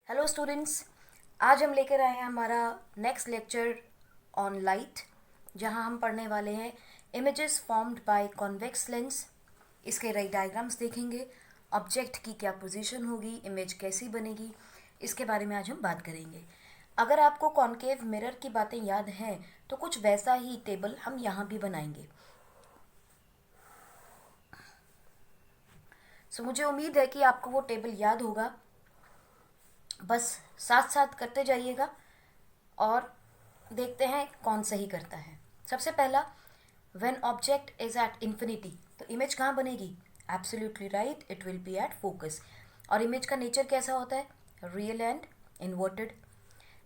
Hello students, आज हम लेकर आए हैं हमारा नेक्स्ट लेक्चर ऑन लाइट, जहां हम पढ़ने वाले हैं images formed by convex lens. इसके रे डायग्राम्स देखेंगे, ऑब्जेक्ट की क्या पोजीशन होगी, इमेज कैसी बनेगी, इसके बारे में आज हम बात करेंगे। अगर आपको कॉन्केव मिरर की बातें याद हैं तो कुछ वैसा ही टेबल हम यहाँ भी बनाएंगे। सो मुझे उम्मीद है कि आपको वो टेबल याद होगा। बस साथ साथ करते जाइएगा और देखते हैं कौन सही करता है। सबसे पहला, when object is at infinity, तो इमेज कहाँ बनेगी? Absolutely right, it will be at focus. और इमेज का नेचर कैसा होता है? Real and inverted.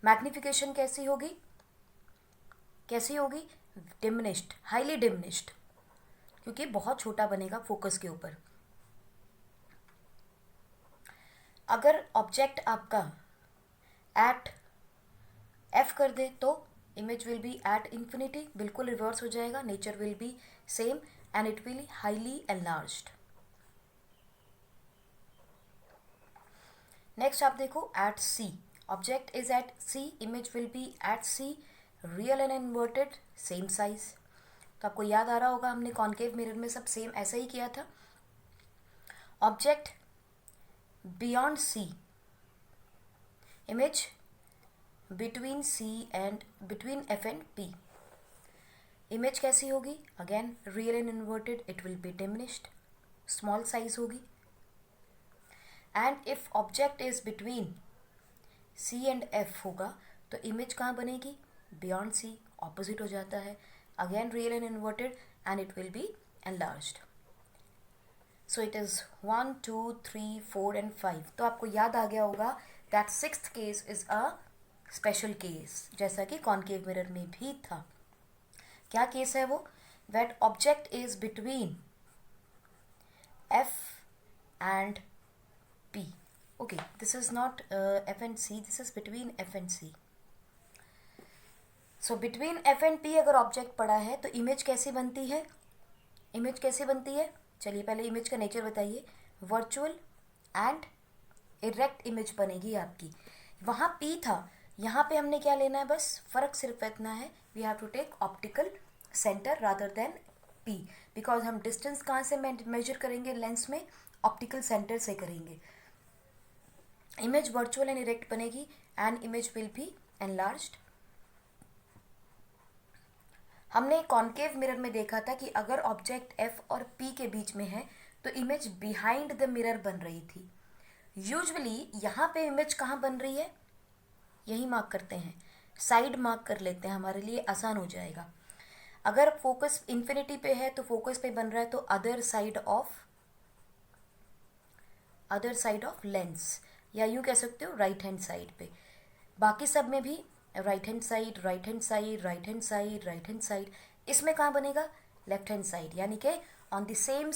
मैग्निफिकेशन कैसी होगी? डिमिनिश्ड, हाईली डिमिनिश्ड, क्योंकि बहुत छोटा बनेगा फोकस के ऊपर। अगर ऑब्जेक्ट आपका एट एफ कर दे तो image will be at infinity, बिल्कुल रिवर्स हो जाएगा, nature will be same and it will highly enlarged. Next आप देखो, at C, object is at C, image will be at C, real and inverted, same size. तो आपको याद आ रहा होगा, हमने कॉन्केव मिरर में सब सेम ऐसा ही किया था। Object beyond C, image between C and between F and P, image कैसी होगी? Again real and inverted, it will be diminished, small size होगी। And if object is between C and F होगा तो image कहाँ बनेगी? Beyond सी, opposite हो जाता है। Again real and inverted and it will B enlarged. So it is 1 2 3 4 and 5। तो आपको याद आ गया होगा that sixth case is a special case, जैसा कि कॉन्केव मिरर में भी था। क्या केस है वो? That object is between F and P. Okay, this is not F and C, this is between F and C. So between F and P अगर object पड़ा है तो इमेज कैसी बनती है? इमेज कैसी बनती है? चलिए पहले इमेज का नेचर बताइए। वर्चुअल एंड इरेक्ट इमेज बनेगी आपकी। वहाँ पी था, यहाँ पे हमने क्या लेना है? बस फर्क सिर्फ इतना है, we have to take optical centre rather than P, because हम डिस्टेंस कहाँ से मेजर करेंगे लेंस में? ऑप्टिकल सेंटर से करेंगे। इमेज वर्चुअल एंड इरेक्ट बनेगी and image will B enlarged. हमने कॉन्केव मिरर में देखा था कि अगर ऑब्जेक्ट एफ और पी के बीच में है तो इमेज बिहाइंड द मिरर बन रही थी। यूजुअली यहाँ पे इमेज कहाँ बन रही है? यही मार्क करते हैं, साइड मार्क कर लेते हैं, हमारे लिए आसान हो जाएगा। अगर फोकस इन्फिनिटी पे है तो फोकस पे बन रहा है तो अदर साइड ऑफ लेंस, या यूँ कह सकते हो राइट हैंड साइड पे। बाकी सब में भी right hand side, right hand side, right hand side, right hand side. इसमें कहाँ बनेगा? लेफ्ट हैंड साइड, यानी कि on the same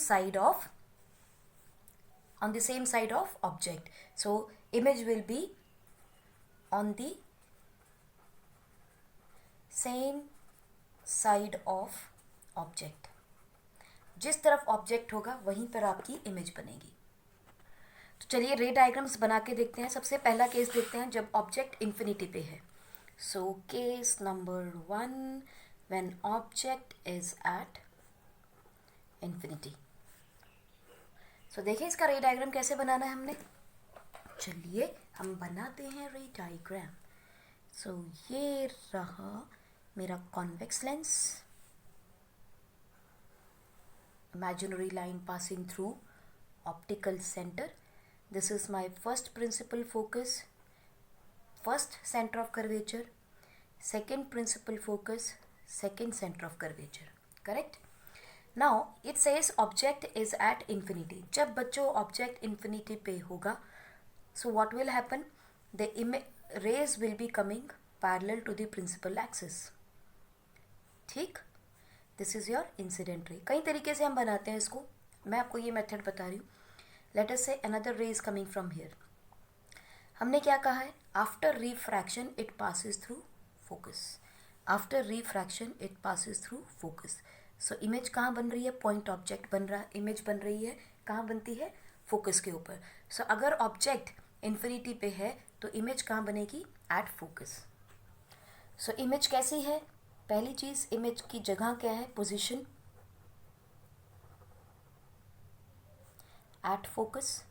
side of object. So image will be on the same side of object. जिस तरफ object होगा वहीं पर आपकी इमेज बनेगी। तो चलिए रे डायग्राम्स बना के देखते हैं। सबसे पहला केस देखते हैं जब ऑब्जेक्ट इन्फिनिटी पे है। So case number 1, when object is at infinity. So देखिए इसका रे डायग्राम कैसे बनाना है हमने। चलिए हम बनाते हैं रे डायग्राम। सो ये रहा मेरा convex lens, imaginary line passing through optical center. This is my first principal focus, first center of curvature, second principal focus, second center of curvature. Correct? Now it says object is at infinity. जब बच्चों object infinity पे होगा, so what will happen? The rays will be coming parallel to the principal axis. ठीक? This is your incident ray. कई तरीके से हम बनाते हैं इसको, मैं आपको ये मेथड बता रही हूँ। लेट अस से अनदर रे इज कमिंग फ्रॉम हियर। हमने क्या कहा है? After refraction it passes through focus. After refraction it passes through focus. So image कहाँ बन रही है? पॉइंट ऑब्जेक्ट बन रहा है, इमेज बन रही है कहाँ बनती है? फोकस के ऊपर। सो अगर ऑब्जेक्ट इन्फिनिटी पे है तो इमेज कहाँ बनेगी? At focus. सो इमेज कैसी है? पहली चीज़, इमेज की जगह क्या है? Position at focus.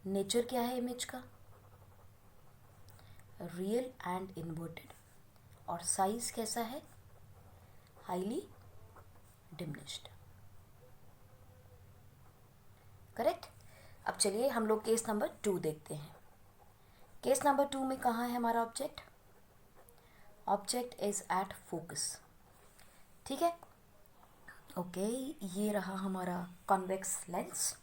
नेचर क्या है इमेज का? Real and inverted. और साइज कैसा है? Highly diminished. करेक्ट। अब चलिए हम लोग केस नंबर 2 देखते हैं। केस नंबर 2 में कहाँ है हमारा object? Object is at focus. ठीक है, ओके। ये रहा हमारा कॉन्वेक्स लेंस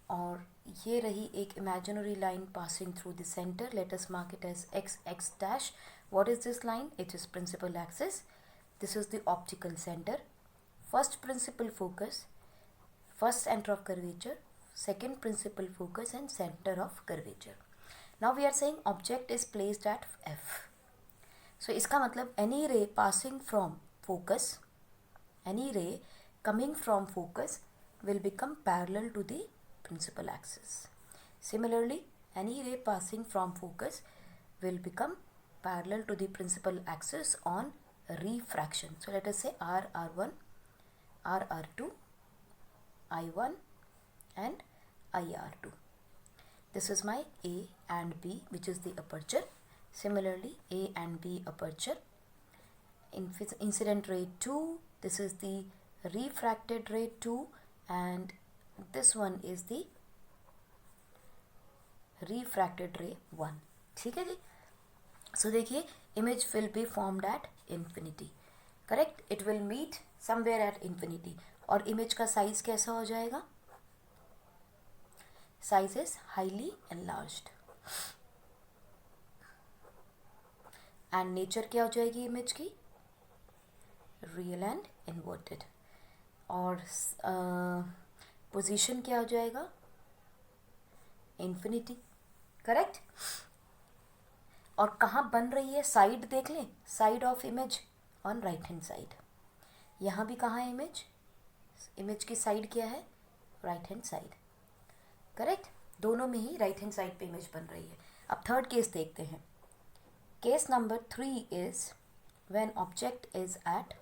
और ये रही एक imaginary line passing through the centre. Let us mark it as x x dash. What is this line? It is principal axis. This is the optical center. First principal focus, first center of curvature, second principal focus and center of curvature. Now we are saying object is placed at F. So इसका मतलब any ray passing from focus, any ray coming from focus will become parallel to the principal axis. Similarly, any ray passing from focus will become parallel to the principal axis on refraction. So let us say R1, R2, I1 and IR2. This is my A and B, which is the aperture. Similarly, A and B aperture. Incident ray 2, this is the refracted ray 2 and this one is the refracted ray 1. ठीक है जी. सो देखिए, image will be formed at infinity. Correct. It will meet somewhere at infinity. और image का size कैसा हो जाएगा? Size is highly enlarged. And nature क्या हो जाएगी image की? Real and inverted. और पोजीशन क्या हो जाएगा? इन्फिनिटी. करेक्ट. और कहाँ बन रही है? साइड देख लें, side of image on right hand side. यहाँ भी कहाँ है इमेज? इमेज की साइड क्या है? Right hand side. करेक्ट. दोनों में ही राइट हैंड साइड पे इमेज बन रही है. अब थर्ड केस देखते हैं. Case number 3 is when object is at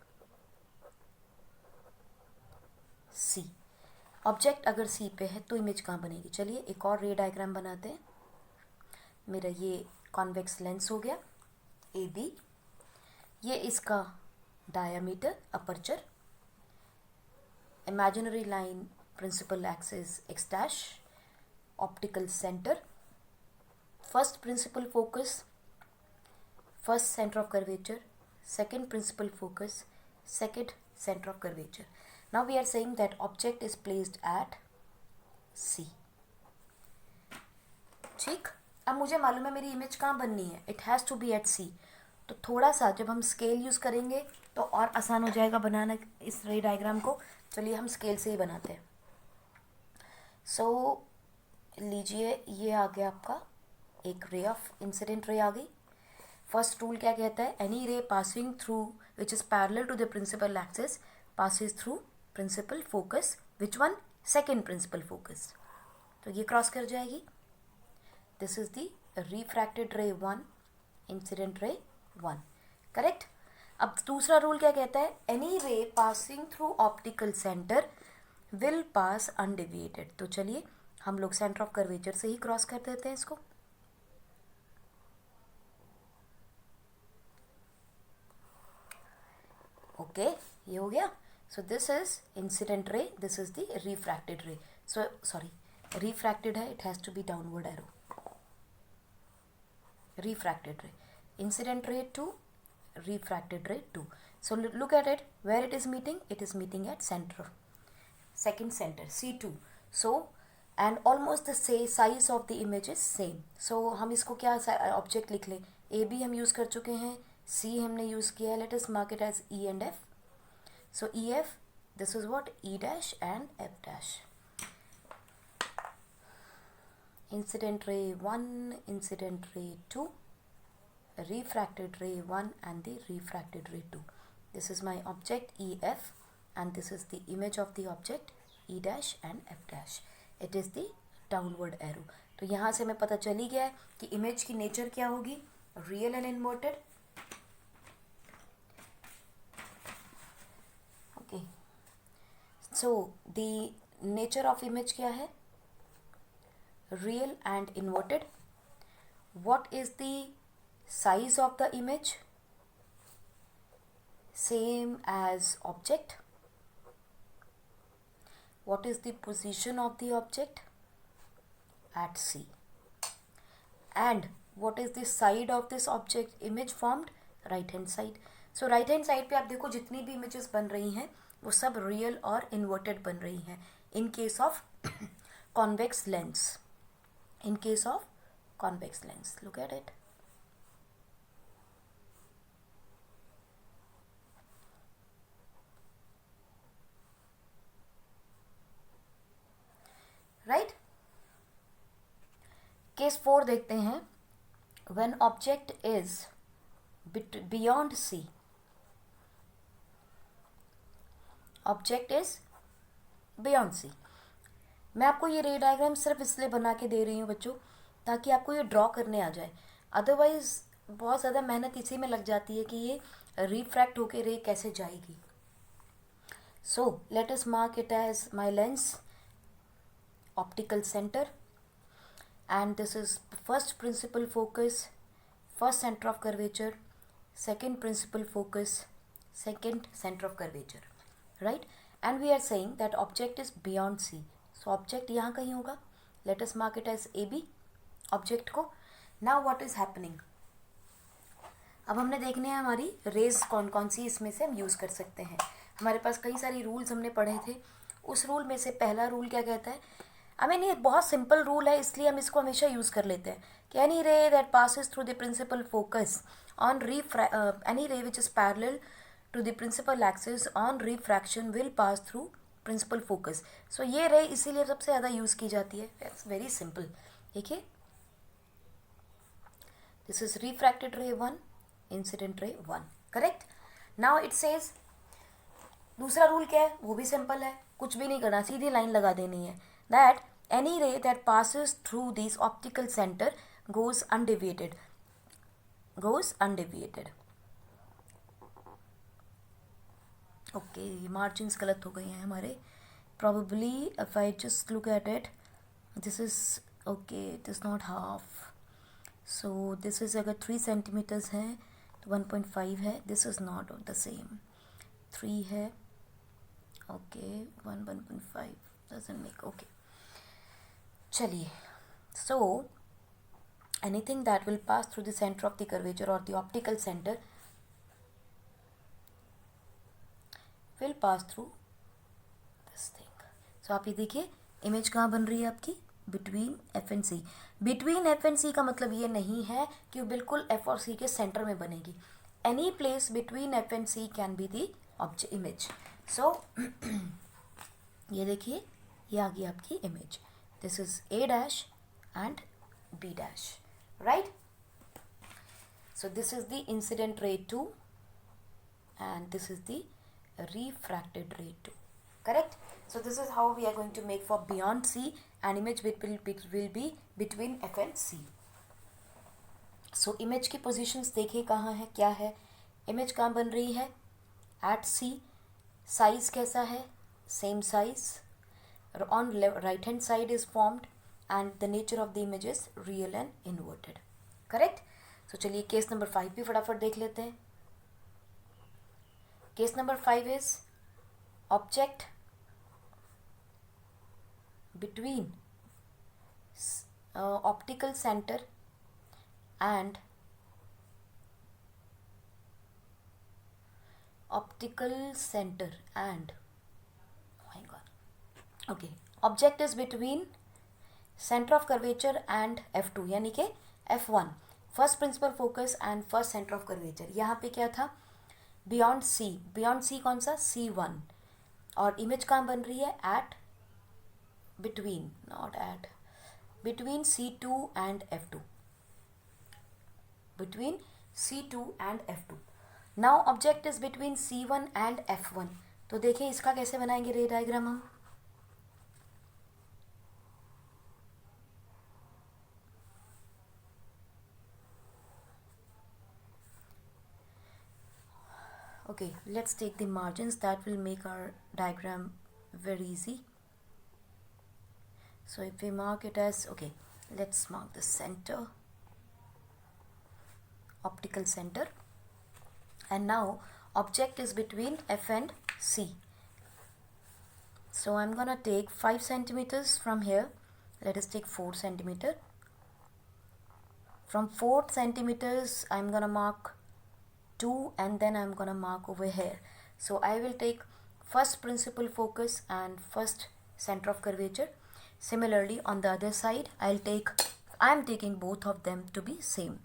C. Object अगर C पे है तो इमेज कहाँ बनेगी? चलिए एक और रे डायग्राम बनाते हैं. मेरा ये कॉन्वेक्स लेंस हो गया AB. ये इसका diameter, aperture, imaginary line principal axis x dash, optical centre, first principal focus, first centre of curvature, second principal focus, second centre of curvature. Now we are saying that object is placed at C. ठीक. अब मुझे मालूम है मेरी image कहाँ बननी है. It has to be at C. तो थोड़ा सा जब हम स्केल यूज़ करेंगे तो और आसान हो जाएगा बनाना इस रे डायग्राम को. चलिए हम स्केल से ही बनाते हैं. सो लीजिए, ये आ गया आपका एक रे ऑफ इंसिडेंट रे आ गई. फर्स्ट रूल क्या कहता है? Any ray passing through which is parallel to the principal axis passes through principal focus. Which one? Second principal focus. तो ये क्रॉस कर जाएगी. This is the refracted ray 1, incident ray 1. Correct. अब दूसरा rule क्या कहता है? Any ray passing through optical center will pass undeviated. तो चलिए हम लोग सेंटर ऑफ कर्वेचर से ही क्रॉस कर देते हैं इसको. ओके, ये हो गया. So this is incident ray, this is the refracted ray. So sorry, refracted है, it has to be downward arrow. Refracted ray, incident ray 2, refracted ray 2. So look at it, where it is meeting? It is meeting at center, second center C2. So and almost the same size of the image is same. So हम इसको क्या object लिख लें? AB हम use कर चुके हैं, C हमने यूज़ किया है. Let us mark it as E and F. So EF, this is what? E dash and F dash. Incident ray 1, incident ray 2, refracted ray 1 and the refracted ray 2. This is my object EF and this is the image of the object E dash and F dash. It is the downward arrow. तो यहाँ से हमें पता चल ही गया है कि image की नेचर क्या होगी, real and inverted. Okay, so the nature of image क्या है, real and inverted. What is the size of the image, same as object. What is the position of the object, at C. And what is the side of this object image formed, right hand side. So right hand side पे आप देखो जितनी भी images बन रही हैं वो सब real और inverted बन रही हैं in case of convex lens. In case of convex lens, look at it. Right. Case 4 देखते हैं. When object is beyond C, object is beyond C. मैं आपको ये रे डायग्राम सिर्फ इसलिए बना के दे रही हूँ बच्चों ताकि आपको ये ड्रॉ करने आ जाए. अदरवाइज बहुत ज़्यादा मेहनत इसी में लग जाती है कि ये रिफ्रैक्ट होके रे कैसे जाएगी. So let us mark it as my lens optical center, and this is first principal focus, first center of curvature, second principal focus, second center of curvature, right. And we are saying that object is beyond C, so object यहाँ कहीं होगा. Let us mark it as AB, object को. Now what is happening, अब हमने देखने हैं हमारी raise कौन कौन सी इसमें से हम यूज़ कर सकते हैं. हमारे पास कई सारी रूल्स हमने पढ़े थे. उस रूल में से पहला रूल क्या कहता है, ये बहुत सिंपल रूल है इसलिए हम इसको हमेशा यूज़ कर लेते हैं कि any ray that passes through the principal focus on any ray which is parallel to the principal axis on refraction will pass through principal focus. So ये रे इसीलिए सबसे ज़्यादा यूज़ की जाती है. It's very simple. देखिए, this is refracted ray 1, incident ray 1. Correct. Now it says, दूसरा rule क्या है, वो भी सिंपल है, कुछ भी नहीं करना, सीधी लाइन लगा देनी है. That any ray that passes through this optical center goes undeviated. Okay, margins गलत हो गए हैं हमारे. Probably if I just look at it, this is okay, it is not half. So this is अगर 3 centimeters है तो 1.5 है. This is not the same. 3 है. Okay, 1.5 doesn't make. Okay. चलिए, so anything that will pass through the center of the curvature or the optical center will pass through this thing. So आप ये देखिए image कहाँ बन रही है आपकी, between F and C. Between F and C का मतलब ये नहीं है कि वो बिल्कुल एफ और सी के सेंटर में बनेगी. Any place between F and C can be the object image. So ये देखिए, ये आ गई आपकी image. This is A dash and B dash, right? So this is the incident ray 2 and this is the refracted ray 2, correct? So this is how we are going to make for beyond C, and image will be between F and C. So image की positions देखिए कहाँ है, क्या है. image कहाँ बन रही है, at C. size कैसा है, same size. On right hand side is formed and the nature of the image is real and inverted, correct. So चलिए केस नंबर 5 भी फटाफट देख लेते हैं. Case number 5 is object between optical center and okay, object is between center of curvature and F2, यानी कि F1, first principal focus and first centre of curvature. यहाँ पे क्या था, बियॉन्ड सी. बियॉन्ड सी कौन सा, C1. और इमेज कहाँ बन रही है, at between, not at, between C2 and F2. Between C2 and F2. Now object is between C1 and F1. तो देखिए इसका कैसे बनाएंगे रे डायग्राम हम. Okay, let's take the margins. That will make our diagram very easy. So if we mark it as, okay, let's mark the center, optical center, and now object is between F and C. So I'm gonna take 5 centimeters from here. Let us take 4 centimeter. From 4 centimeters I'm gonna mark 2, and then I'm gonna mark over here. So I will take first principal focus and first center of curvature. Similarly on the other side I'm taking both of them to be same.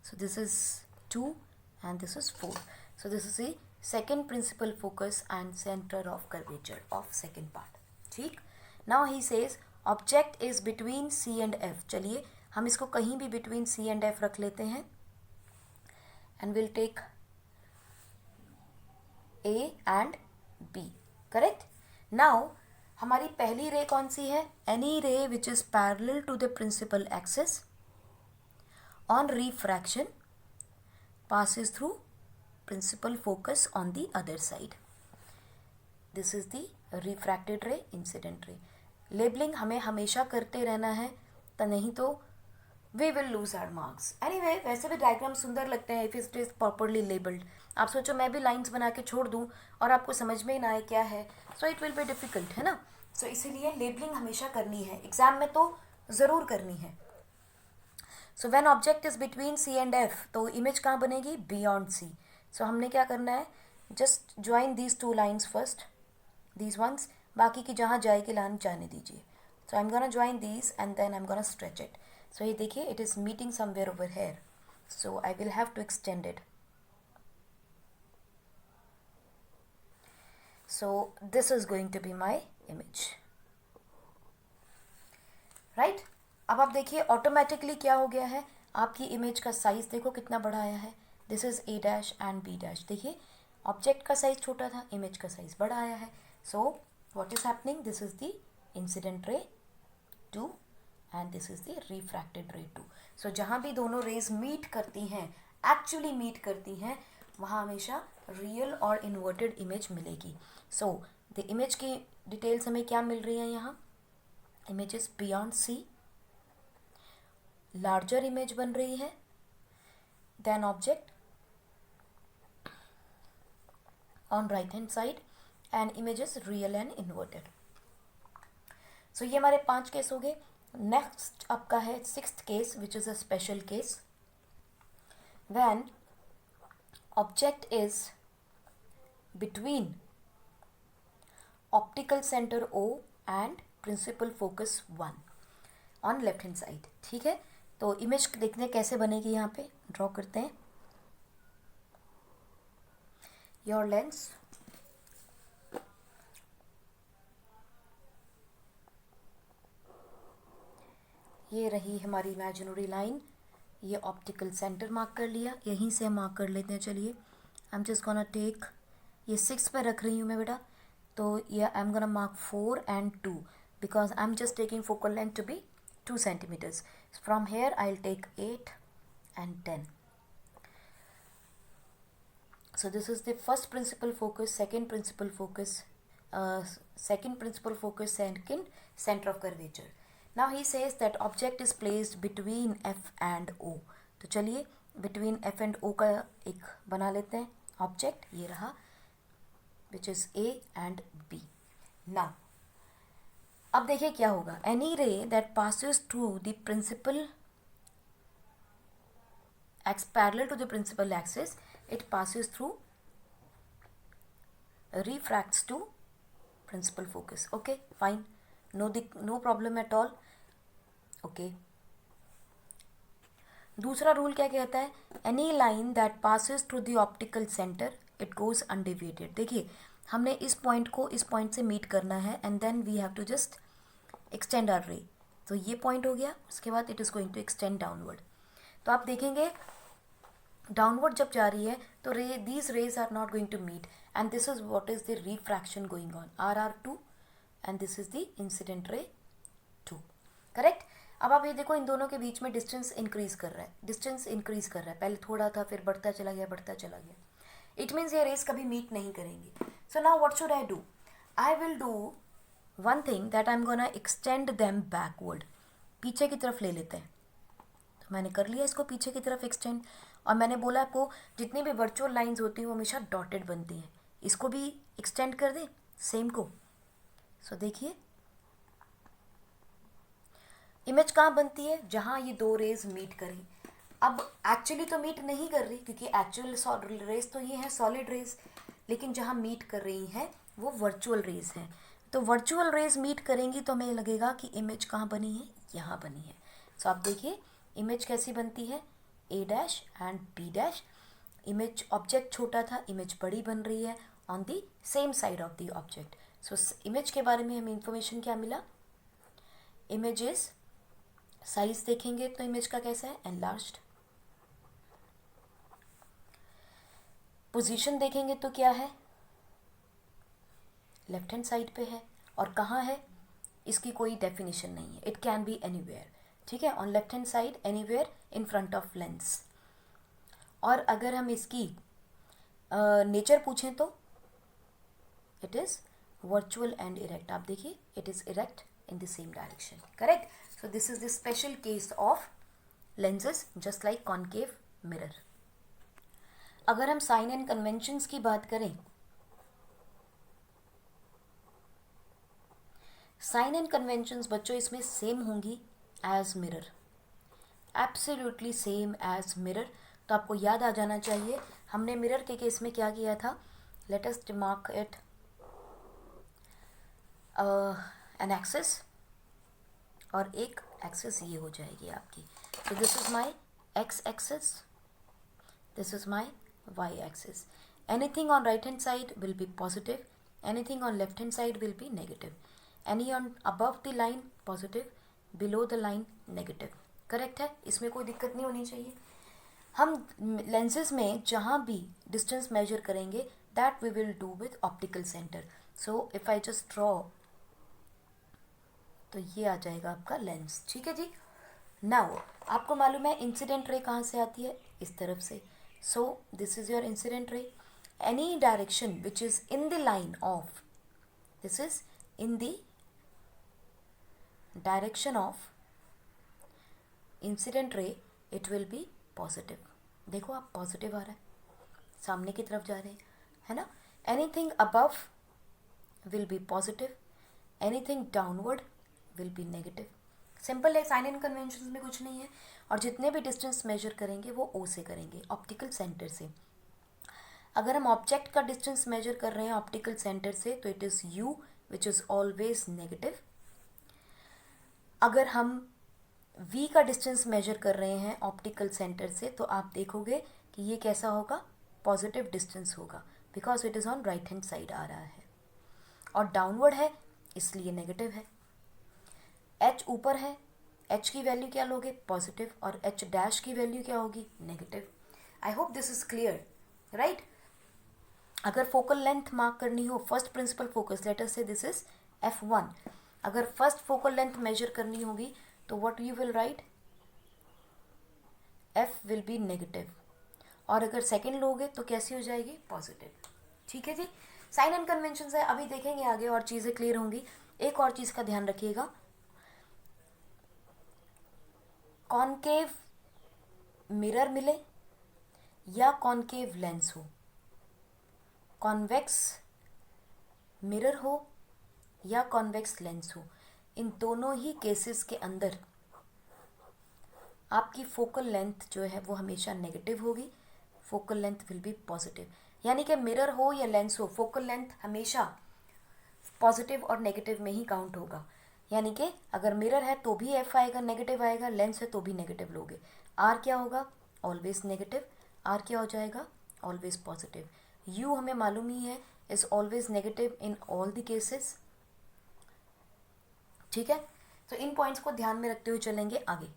So this is 2 and this is 4. So this is the second principal focus and center of curvature of second part. ठीक. Now he says object is between C and F. चलिए हम इसको कहीं भी between C and F रख लेते हैं, and we'll take A and B. Correct? Now हमारी पहली रे कौन सी है? Any ray which is parallel to the principal axis on refraction passes through principal focus on the other side. This is the refracted ray, incident ray. Labeling हमें हमेशा करते रहना है, तो नहीं तो we will lose our marks. Anyway, वैसे भी डायग्राम सुंदर लगते हैं if it is properly labeled. आप सोचो मैं भी लाइंस बना के छोड़ दूं और आपको समझ में ही ना आए क्या है, so it will be difficult, है ना. So इसीलिए लेबलिंग हमेशा करनी है, एग्जाम में तो ज़रूर करनी है. So when object is between C and F, तो इमेज कहाँ बनेगी? Beyond C. So हमने क्या करना है? Just join these two lines first, these ones. बाकी की जहाँ जाएगी लाइन जाने दीजिए. So I'm gonna join these and then I'm gonna stretch it. So ये देखिए it is meeting somewhere over here. So I will have to extend it. So this is going to be my image. Right? अब आप देखिए automatically क्या हो गया है, आपकी इमेज का साइज देखो कितना बड़ा आया है. This is A dash and B dash. देखिए ऑब्जेक्ट का साइज छोटा था, इमेज का साइज बड़ा आया है. सो what is happening? This is the incident ray 2 and this is the refracted ray 2. सो जहाँ भी दोनों रेज मीट करती हैं, एक्चुअली मीट करती हैं, वहाँ हमेशा रियल और इन्वर्टेड इमेज मिलेगी. सो द इमेज की डिटेल्स हमें क्या मिल रही है यहाँ? Image is beyond C, larger image बन रही है than object on right hand side, and image is real and inverted. So ये हमारे 5 केस हो गए. नेक्स्ट आपका है 6th case which is a special case when object is between optical centre O and principal focus 1 on left hand side. ठीक है, तो image देखने कैसे बनेगी, यहाँ पे ड्रॉ करते हैं. योर लेंस, ये रही हमारी इमेजिनरी लाइन. ये ऑप्टिकल सेंटर मार्क कर लिया, यहीं से हम मार्क कर लेते हैं. चलिए I am just gonna take, ये 6 पे रख रही हूँ मैं बेटा, तो ये आई am gonna mark 4 and 2 because I am just taking focal length to be 2 centimeters. From here I will take 8 and 10. So this is the first principal focus, second principal focus, second center of curvature. Now he says that object is placed between F and O. तो चलिए between F and O का एक बना लेते हैं object. ये रहा which is A and B. Now अब देखिए क्या होगा. Any ray that passes through the principal parallel to the principal axis, it passes through, refracts to principal focus. Okay, fine, no problem at all. Okay, दूसरा rule क्या कहता है? Any line that passes through the optical center, it goes undeviated. देखिए हमने इस point को इस point से मीट करना है and then we have to just extend our ray. तो ये पॉइंट हो गया, उसके बाद it is going to extend downward. तो आप देखेंगे डाउनवर्ड जब जा रही है तो these rays are not going to meet, and this is what is the refraction going on, RR2, and this is the incident ray 2. Correct. अब आप ये देखो इन दोनों के बीच में डिस्टेंस इंक्रीज कर रहा है, पहले थोड़ा था फिर बढ़ता चला गया. इट मीन्स ये रेस कभी मीट नहीं करेंगी. So now what should I do? I will do one thing that I am gonna extend them backward. पीछे की तरफ ले लेते हैं. तो मैंने कर लिया इसको पीछे की तरफ एक्सटेंड. और मैंने बोला आपको जितनी भी वर्चुअल लाइंस होती हैं वो हमेशा डॉटेड बनती हैं. इसको भी एक्सटेंड कर दें सेम को. सो देखिए इमेज कहाँ बनती है? जहाँ ये दो रेज मीट करें. अब एक्चुअली तो मीट नहीं कर रही क्योंकि एक्चुअल रेज तो ये है सॉलिड रेज, लेकिन जहाँ मीट कर रही हैं वो वर्चुअल रेज हैं. तो वर्चुअल रेज मीट करेंगी तो हमें लगेगा कि इमेज कहाँ बनी है? यहाँ बनी है. सो आप देखिए इमेज कैसी बनती है? A dash and B dash. Image object छोटा था, इमेज बड़ी बन रही है on the same side of the object. So image के बारे में हमें इंफॉर्मेशन क्या मिला? इमेजेस साइज देखेंगे तो इमेज का कैसा है? एनलार्ज्ड. पोजीशन देखेंगे तो क्या है? लेफ्ट हैंड साइड पे है. और कहाँ है? इसकी कोई डेफिनेशन नहीं है. It can be anywhere. ठीक है, on left hand side, anywhere, in front of lens. और अगर हम इसकी नेचर पूछें तो it is virtual and erect. आप देखिए it is erect in the same direction. Correct. So this is the special case of lenses just like concave mirror. अगर हम साइन एंड कन्वेंशंस की बात करें, साइन एंड कन्वेंशंस बच्चों इसमें same होंगी as mirror, absolutely same as mirror. तो आपको याद आ जाना चाहिए हमने मिरर के केस में क्या किया था. Late us mark it an axis, और एक एक्सिस ये हो जाएगी आपकी. So this is my x-axis, this is my y-axis. Anything on right hand side will be positive, anything on left hand side will be negative. Any on above the line positive, below the line negative. Correct है, इसमें कोई दिक्कत नहीं होनी चाहिए. हम lenses में जहाँ भी distance measure करेंगे that we will do with optical center. So if I just draw, तो ये आ जाएगा आपका लेंस. ठीक है जी. नाउ आपको मालूम है इंसिडेंट रे कहाँ से आती है? इस तरफ से. सो this is your incident ray. Any direction which is in the line of, this is in the direction of incident ray, it will B positive. देखो आप पॉजिटिव आ रहा है, सामने की तरफ जा रहे हैं, है ना. Anything above will be positive, anything downward will be negative. Simple है, साइन एंड कन्वेंशन में कुछ नहीं है. और जितने भी डिस्टेंस मेजर करेंगे वो ओ से करेंगे, ऑप्टिकल सेंटर से. अगर हम ऑब्जेक्ट का डिस्टेंस मेजर कर रहे हैं ऑप्टिकल सेंटर से तो it is you which is always negative. अगर हम वी का डिस्टेंस मेजर कर रहे हैं ऑप्टिकल सेंटर से तो आप देखोगे कि ये कैसा होगा? पॉजिटिव डिस्टेंस होगा, because it is on right hand side आ रहा है. और डाउनवर्ड है इसलिए नेगेटिव है. एच ऊपर है, एच की वैल्यू क्या लोगे? पॉजिटिव. और एच डैश की वैल्यू क्या होगी? Negative. I hope this is clear, right. अगर फोकल लेंथ मार्क करनी हो, first principal focus, late us से दिस इज f1. अगर फर्स्ट फोकल लेंथ मेजर करनी होगी तो what you will write? f will B negative. और अगर सेकेंड लोगे तो कैसी हो जाएगी? पॉजिटिव. ठीक है जी. साइन एंड कन्वेंशन है, अभी देखेंगे आगे और चीज़ें क्लियर होंगी. एक और चीज़ का ध्यान रखिएगा, कॉनकेव मिरर मिले या कॉनकेव लेंस हो, कॉन्वेक्स मिरर हो या कॉन्वेक्स लेंस हो, इन दोनों ही केसेस के अंदर आपकी फोकल लेंथ जो है वो हमेशा नेगेटिव होगी, focal length will be positive. यानी कि मिरर हो या लेंस हो, फोकल लेंथ हमेशा पॉजिटिव और नेगेटिव में ही काउंट होगा. यानी कि अगर मिरर है तो भी एफ आएगा, नेगेटिव आएगा, लेंस है तो भी नेगेटिव लोगे. आर क्या होगा? Always negative. आर क्या हो जाएगा? Always positive. यू हमें मालूम ही है is always negative in all the cases. ठीक है, तो इन पॉइंट्स को ध्यान में रखते हुए चलेंगे आगे.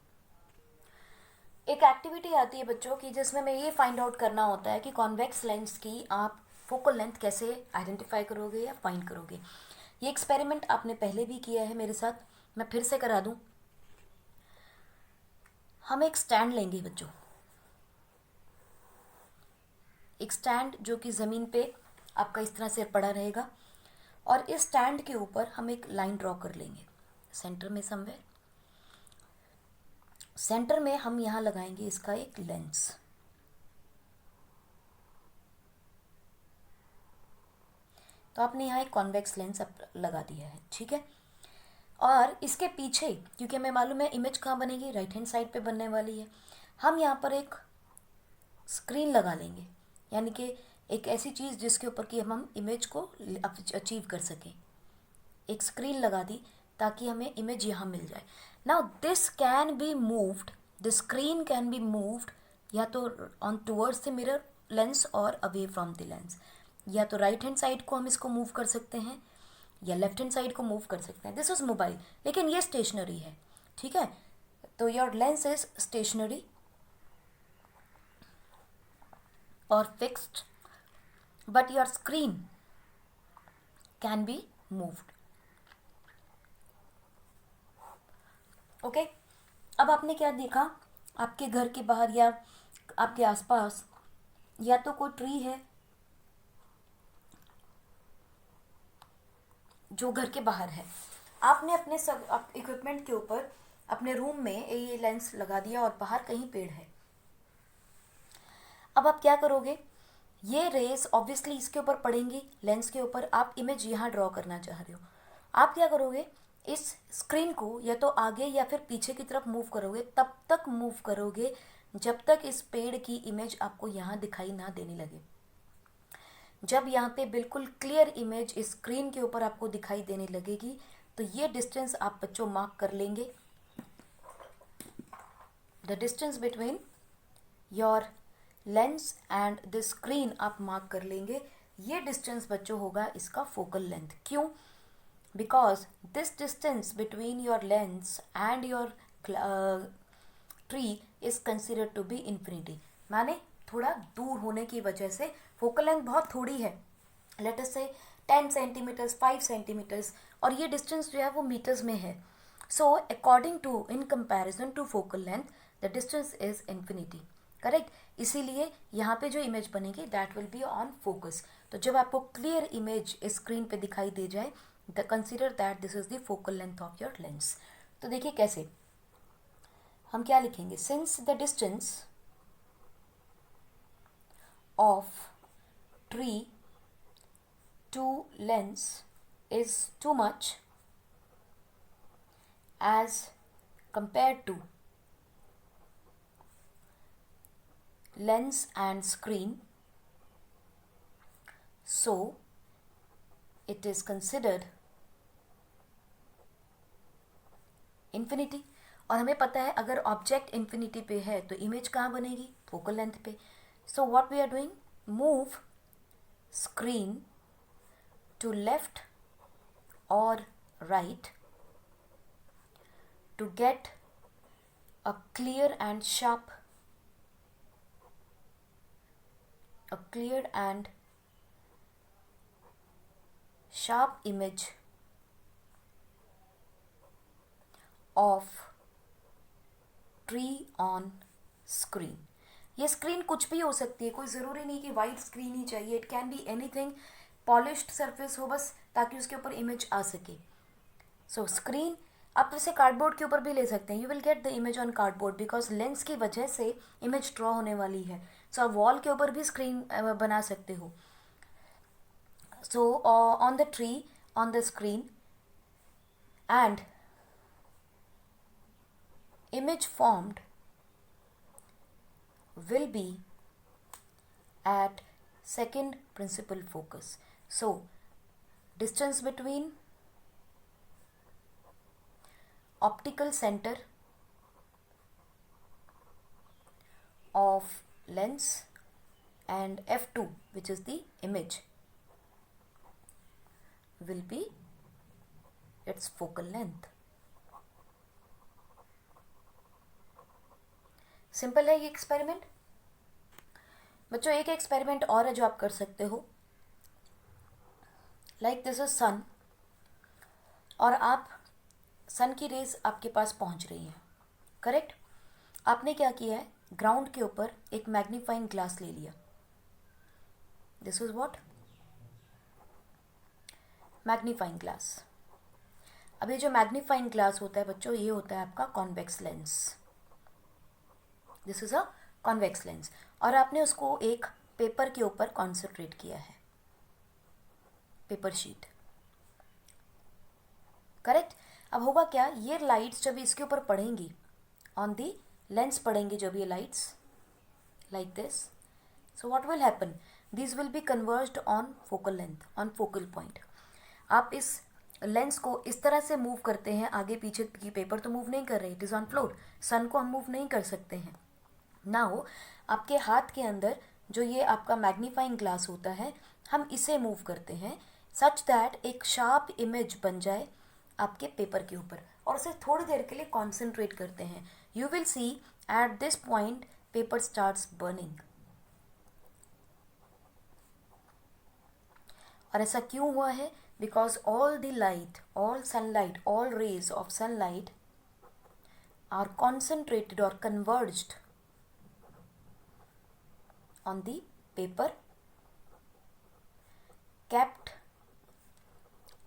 एक एक्टिविटी आती है बच्चों की जिसमें हमें ये फाइंड आउट करना होता है कि कॉन्वेक्स लेंस की आप फोकल लेंथ कैसे आइडेंटिफाई करोगे या फाइंड करोगे. ये एक्सपेरिमेंट आपने पहले भी किया है मेरे साथ, मैं फिर से करा दूं. हम एक स्टैंड लेंगे बच्चों, एक स्टैंड जो कि ज़मीन पे आपका इस तरह से पड़ा रहेगा, और इस स्टैंड के ऊपर हम एक लाइन ड्रॉ कर लेंगे सेंटर में समवेयर। सेंटर में हम यहाँ लगाएंगे इसका एक लेंस। तो आपने यहाँ एक कॉन्वेक्स लेंस लगा दिया है, ठीक है। और इसके पीछे, क्योंकि हमें मालूम है इमेज कहाँ बनेगी, राइट हैंड साइड पे बनने वाली है, हम यहाँ पर एक स्क्रीन लगा लेंगे, यानी कि एक ऐसी चीज़ जिसके ऊपर कि हम इमेज को अचीव कर सकें। एक स्क्रीन लगा दी ताकि हमें इमेज यहाँ मिल जाए। Now this can be moved, the screen can be moved या तो on towards the mirror lens और अवे फ्रॉम द लेंस। या तो राइट हैंड साइड को हम इसको मूव कर सकते हैं या लेफ्ट हैंड साइड को मूव कर सकते हैं। दिस इज मोबाइल, लेकिन ये स्टेशनरी है, ठीक है। तो your lens is stationary or fixed, but your screen can be moved. Okay? अब आपने क्या देखा, आपके घर के बाहर या आपके आसपास या तो कोई ट्री है जो घर के बाहर है, आपने अपने सब इक्विपमेंट के ऊपर अपने रूम में ये लेंस लगा दिया और बाहर कहीं पेड़ है। अब आप क्या करोगे, ये रेस ऑब्वियसली इसके ऊपर पड़ेंगी, लेंस के ऊपर। आप इमेज यहाँ ड्रॉ करना चाह रहे हो, आप क्या करोगे, इस स्क्रीन को या तो आगे या फिर पीछे की तरफ मूव करोगे। तब तक मूव करोगे जब तक इस पेड़ की इमेज आपको यहाँ दिखाई ना देने लगे। जब यहाँ पे बिल्कुल क्लियर इमेज इस स्क्रीन के ऊपर आपको दिखाई देने लगेगी, तो ये डिस्टेंस आप बच्चों मार्क कर लेंगे। The distance between your lens and the screen आप मार्क कर लेंगे। ये डिस्टेंस बच्चों होगा इसका फोकल लेंथ। क्यों? Because this distance between your lens and your tree is considered to be infinity. माने थोड़ा दूर होने की वजह से फोकल लेंथ बहुत थोड़ी है, लेट अस से 10 सेंटीमीटर्स, 5 सेंटीमीटर्स, और ये डिस्टेंस जो है वो मीटर्स में है। So according to, in comparison to focal length, the distance is infinity, correct. इसीलिए यहाँ पे जो इमेज बनेगी that will be on focus. तो जब आपको क्लियर इमेज स्क्रीन पे दिखाई दे जाए, the consider that this is the focal length of your lens. तो देखिए कैसे हम क्या लिखेंगे, since the distance of tree to lens is too much as compared to lens and screen, so it is considered infinity। और हमें पता है अगर ऑब्जेक्ट इन्फिनिटी पे है तो इमेज कहाँ बनेगी, फोकल लेंथ पे। So what we are doing, move screen to left or right to get a clear and sharp, image of tree on screen। ये स्क्रीन कुछ भी हो सकती है, कोई ज़रूरी नहीं कि वाइट स्क्रीन ही चाहिए, it can be anything, polished surface हो बस, ताकि उसके ऊपर इमेज आ सके। सो स्क्रीन आप इसे कार्डबोर्ड के ऊपर भी ले सकते हैं, you will get the image on cardboard because lens की वजह से इमेज ड्रॉ होने वाली है। सो आप वॉल के ऊपर भी स्क्रीन बना सकते हो। So on the tree, on the screen, and image formed will be at second principal focus. So distance between optical center of lens and f2, which is the image, will be its focal length। Simple है ये experiment बच्चों। एक experiment और है जो आप कर सकते हो, लाइक दिस इज सन, और आप सन की रेज आपके पास पहुंच रही है, करेक्ट। आपने क्या किया है, ग्राउंड के ऊपर एक मैग्नीफाइंग ग्लास ले लिया, this is what, magnifying glass. अब ये जो मैग्नीफाइंग ग्लास होता है बच्चों, ये होता है आपका convex lens. This is a convex lens, और आपने उसको एक पेपर के ऊपर कॉन्सेंट्रेट किया है, पेपर शीट, करेक्ट। अब होगा क्या, ये लाइट्स जब इसके ऊपर पड़ेंगी, ऑन दी लेंस पड़ेंगी जब ये lights, like this, so what will happen, this will be converged on focal length, on focal point. आप इस लेंस को इस तरह से मूव करते हैं, आगे पीछे की पेपर तो मूव नहीं कर रहे, इट इज़ ऑन फ्लोर, सन को हम मूव नहीं कर सकते हैं। नाउ आपके हाथ के अंदर जो ये आपका मैग्नीफाइंग ग्लास होता है, हम इसे मूव करते हैं सच दैट एक शार्प इमेज बन जाए आपके पेपर के ऊपर, और उसे थोड़ी देर के लिए कॉन्सेंट्रेट करते हैं। You will see at this point paper starts burning. और ऐसा क्यों हुआ है, because all the light, all sunlight, all rays of sunlight are concentrated और converged on the paper kept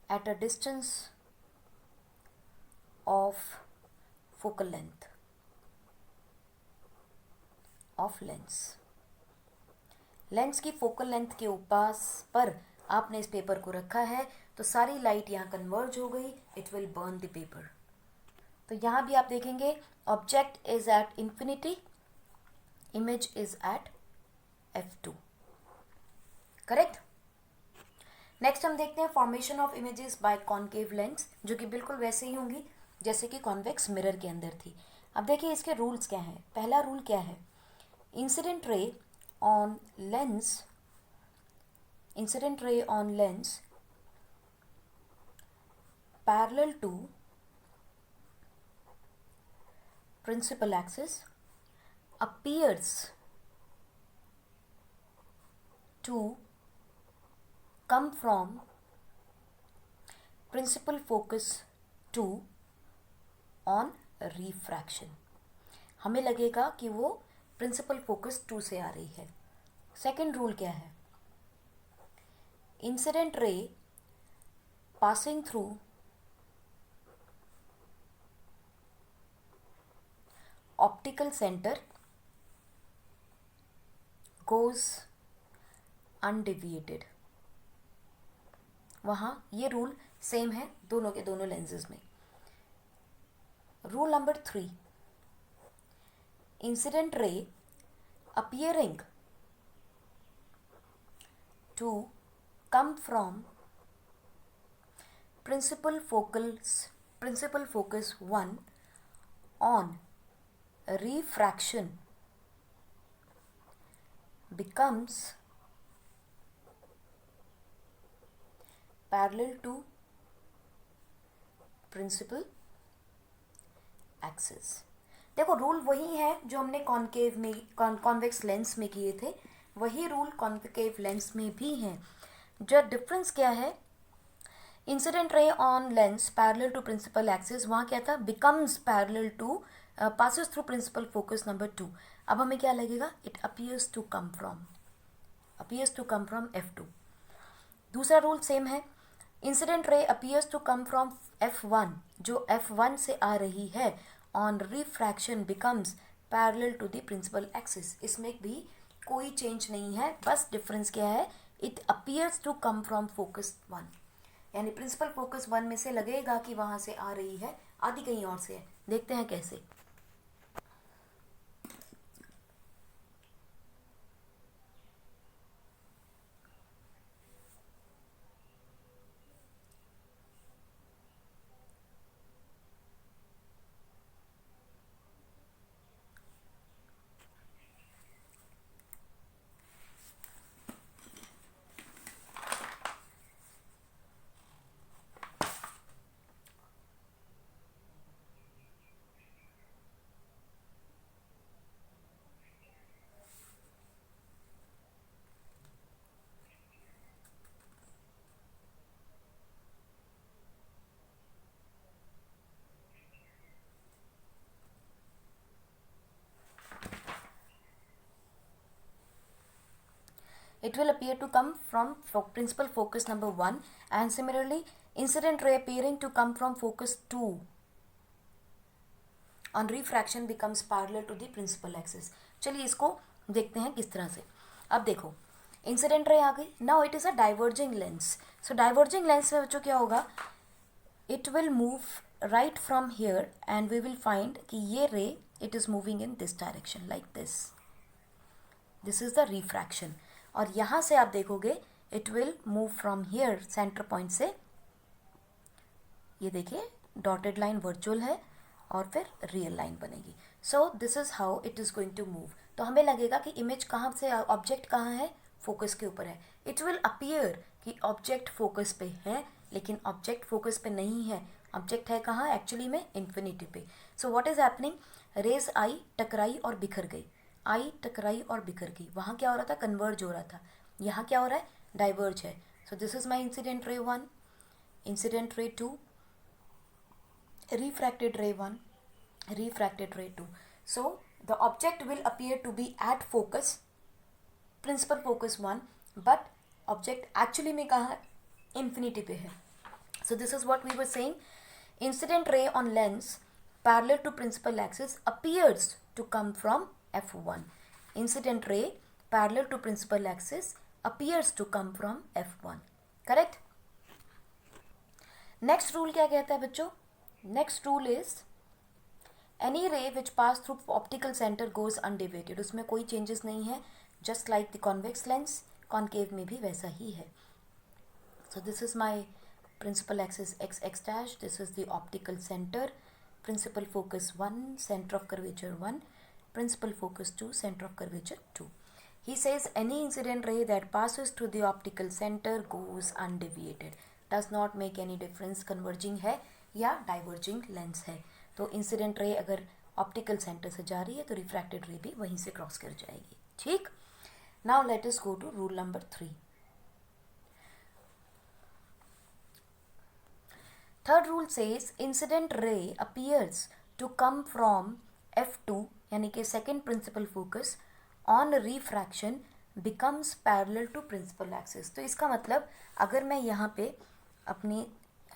at a distance of focal length of lens। Lens की focal length के पास पर आपने इस पेपर को रखा है, तो सारी लाइट यहाँ कन्वर्ज हो गई, it will burn the paper. तो यहाँ भी आप देखेंगे object is at infinity, image is at F2, correct. Next हम देखते हैं formation of images by concave lens, जो कि बिल्कुल वैसे ही होंगी जैसे कि कॉन्वेक्स मिरर के अंदर थी। अब देखिए इसके रूल्स क्या हैं। पहला रूल क्या है, incident ray on lens, incident ray on lens parallel to principal axis appears to come from principal focus 2 on refraction। हमें लगेगा कि वो प्रिंसिपल फोकस 2 से आ रही है। सेकेंड रूल क्या है, इंसिडेंट रे passing through optical centre goes undeviated. वहाँ ये रूल सेम है दोनों के दोनों लेंसेज में। Rule number 3, incident ray appearing to come from principal focus 1 on refraction becomes parallel to principal axis। देखो रूल वही है जो हमने कॉन्केव में, कॉन्वेक्स लेंस में किए थे, वही रूल कॉन्केव लेंस में भी हैं। जो डिफरेंस क्या है, incident ray on lens parallel to principal axis, वहाँ क्या था, becomes parallel to, passes through principal focus number 2। अब हमें क्या लगेगा, it appears to come from F2। दूसरा रूल सेम है, incident ray appears to come from F1, जो F1 से आ रही है, on refraction becomes parallel to the principal axis. इसमें भी कोई चेंज नहीं है, बस डिफरेंस क्या है, it appears to come from focus 1, यानी प्रिंसिपल फोकस 1 में से लगेगा कि वहाँ से आ रही है, आदि कहीं और से है। देखते हैं कैसे। it will appear to come from principal focus number 1, and similarly incident ray appearing to come from focus 2 on refraction becomes parallel to the principal axis. चलिए इसको देखते हैं किस तरह से. अब देखो इंसिडेंट रे आ गई. Now it is a diverging lens. So diverging lens में बच्चों क्या होगा, it will move right from here and we will find कि ये ray it is moving in this direction like this. This is the refraction. और यहाँ से आप देखोगे it will move from here centre point से, ये देखिए डॉटेड लाइन वर्चुअल है और फिर रियल लाइन बनेगी. So this is how it is going to move. तो हमें लगेगा कि इमेज कहाँ से, ऑब्जेक्ट कहाँ है, फोकस के ऊपर है. इट विल अपीयर कि ऑब्जेक्ट फोकस पे है, लेकिन ऑब्जेक्ट फोकस पे नहीं है. ऑब्जेक्ट है कहाँ एक्चुअली में, इन्फिनिटी पे. So what is happening, rays आई टकराई और बिखर गई. आई टकराई और बिखर गई. वहाँ क्या हो रहा था, कन्वर्ज हो रहा था. यहाँ क्या हो रहा है, डाइवर्ज है. सो this is my incident ray 1, incident ray 2, refracted ray 1, refracted ray 2. So the object will appear to be at focus, principal focus 1, but object actually में कहाँ है, infinity पे है. So this is what we were saying. Incident ray on lens parallel to principal axis appears to come from f1. Incident ray parallel to principal axis appears to come from f1. Correct? Next rule क्या कहता है बच्चों? Next rule is any ray which pass through optical center goes undeviated. उसमें कोई changes नहीं है, just like the convex lens, concave में भी वैसा ही है. So this is my principal axis x dash. This is the optical center, principal focus 1, center of curvature 1, principal focus 2, center of curvature 2. He says any incident ray that passes through the optical center goes undeviated. Does not make any difference converging है या diverging lens है. तो incident ray अगर optical centre से जा रही है तो रिफ्रैक्टेड रे भी वहीं से क्रॉस कर जाएगी. ठीक. Now let us go to rule number 3. Third rule says incident ray appears to come from f2 यानी कि second principal focus on refraction becomes parallel to principal axis. तो इसका मतलब अगर मैं यहाँ पे अपनी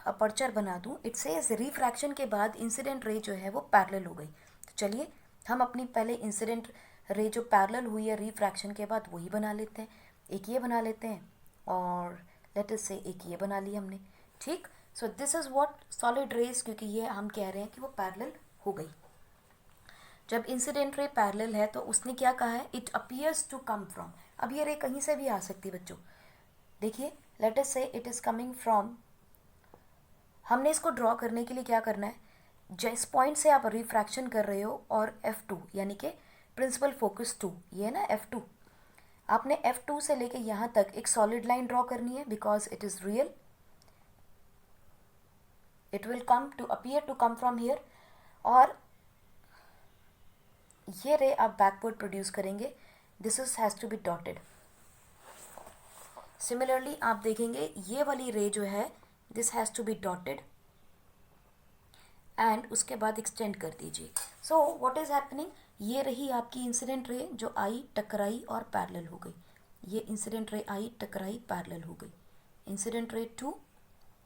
अपर्चर बना दूं, इट सेज रिफ्रैक्शन के बाद इंसिडेंट रे जो है वो पैरेलल हो गई. तो चलिए हम अपनी पहले इंसिडेंट रे जो पैरेलल हुई है रिफ्रैक्शन के बाद वही बना लेते हैं. एक ये बना लेते हैं और लेट अस से एक ये बना लिया हमने. ठीक. So this is what solid rays, क्योंकि ये हम कह रहे हैं कि वो पैरेलल हो गई. जब इंसिडेंट रे पैरेलल है तो उसने क्या कहा है, it appears to come from. अब ये रे कहीं से भी आ सकती है बच्चों. देखिए लेट अस से इट इज कमिंग फ्रॉम, हमने इसको ड्रॉ करने के लिए क्या करना है, जिस पॉइंट से आप रिफ्रैक्शन कर रहे हो और f2 यानी कि प्रिंसिपल फोकस 2, ये ना f2, आपने f2 से लेके यहाँ तक एक सॉलिड लाइन ड्रॉ करनी है because it is real. It will come to appear to come from here. और ये रे आप बैकवर्ड प्रोड्यूस करेंगे. This is has to be dotted. Similarly आप देखेंगे ये वाली रे जो है this has to be dotted and उसके बाद एक्सटेंड कर दीजिए. सो व्हाट इज हैपनिंग, ये रही आपकी इंसिडेंट रे जो आई टकराई और पैरेलल हो गई. ये इंसिडेंट रे आई टकराई पैरेलल हो गई. Incident ray 2,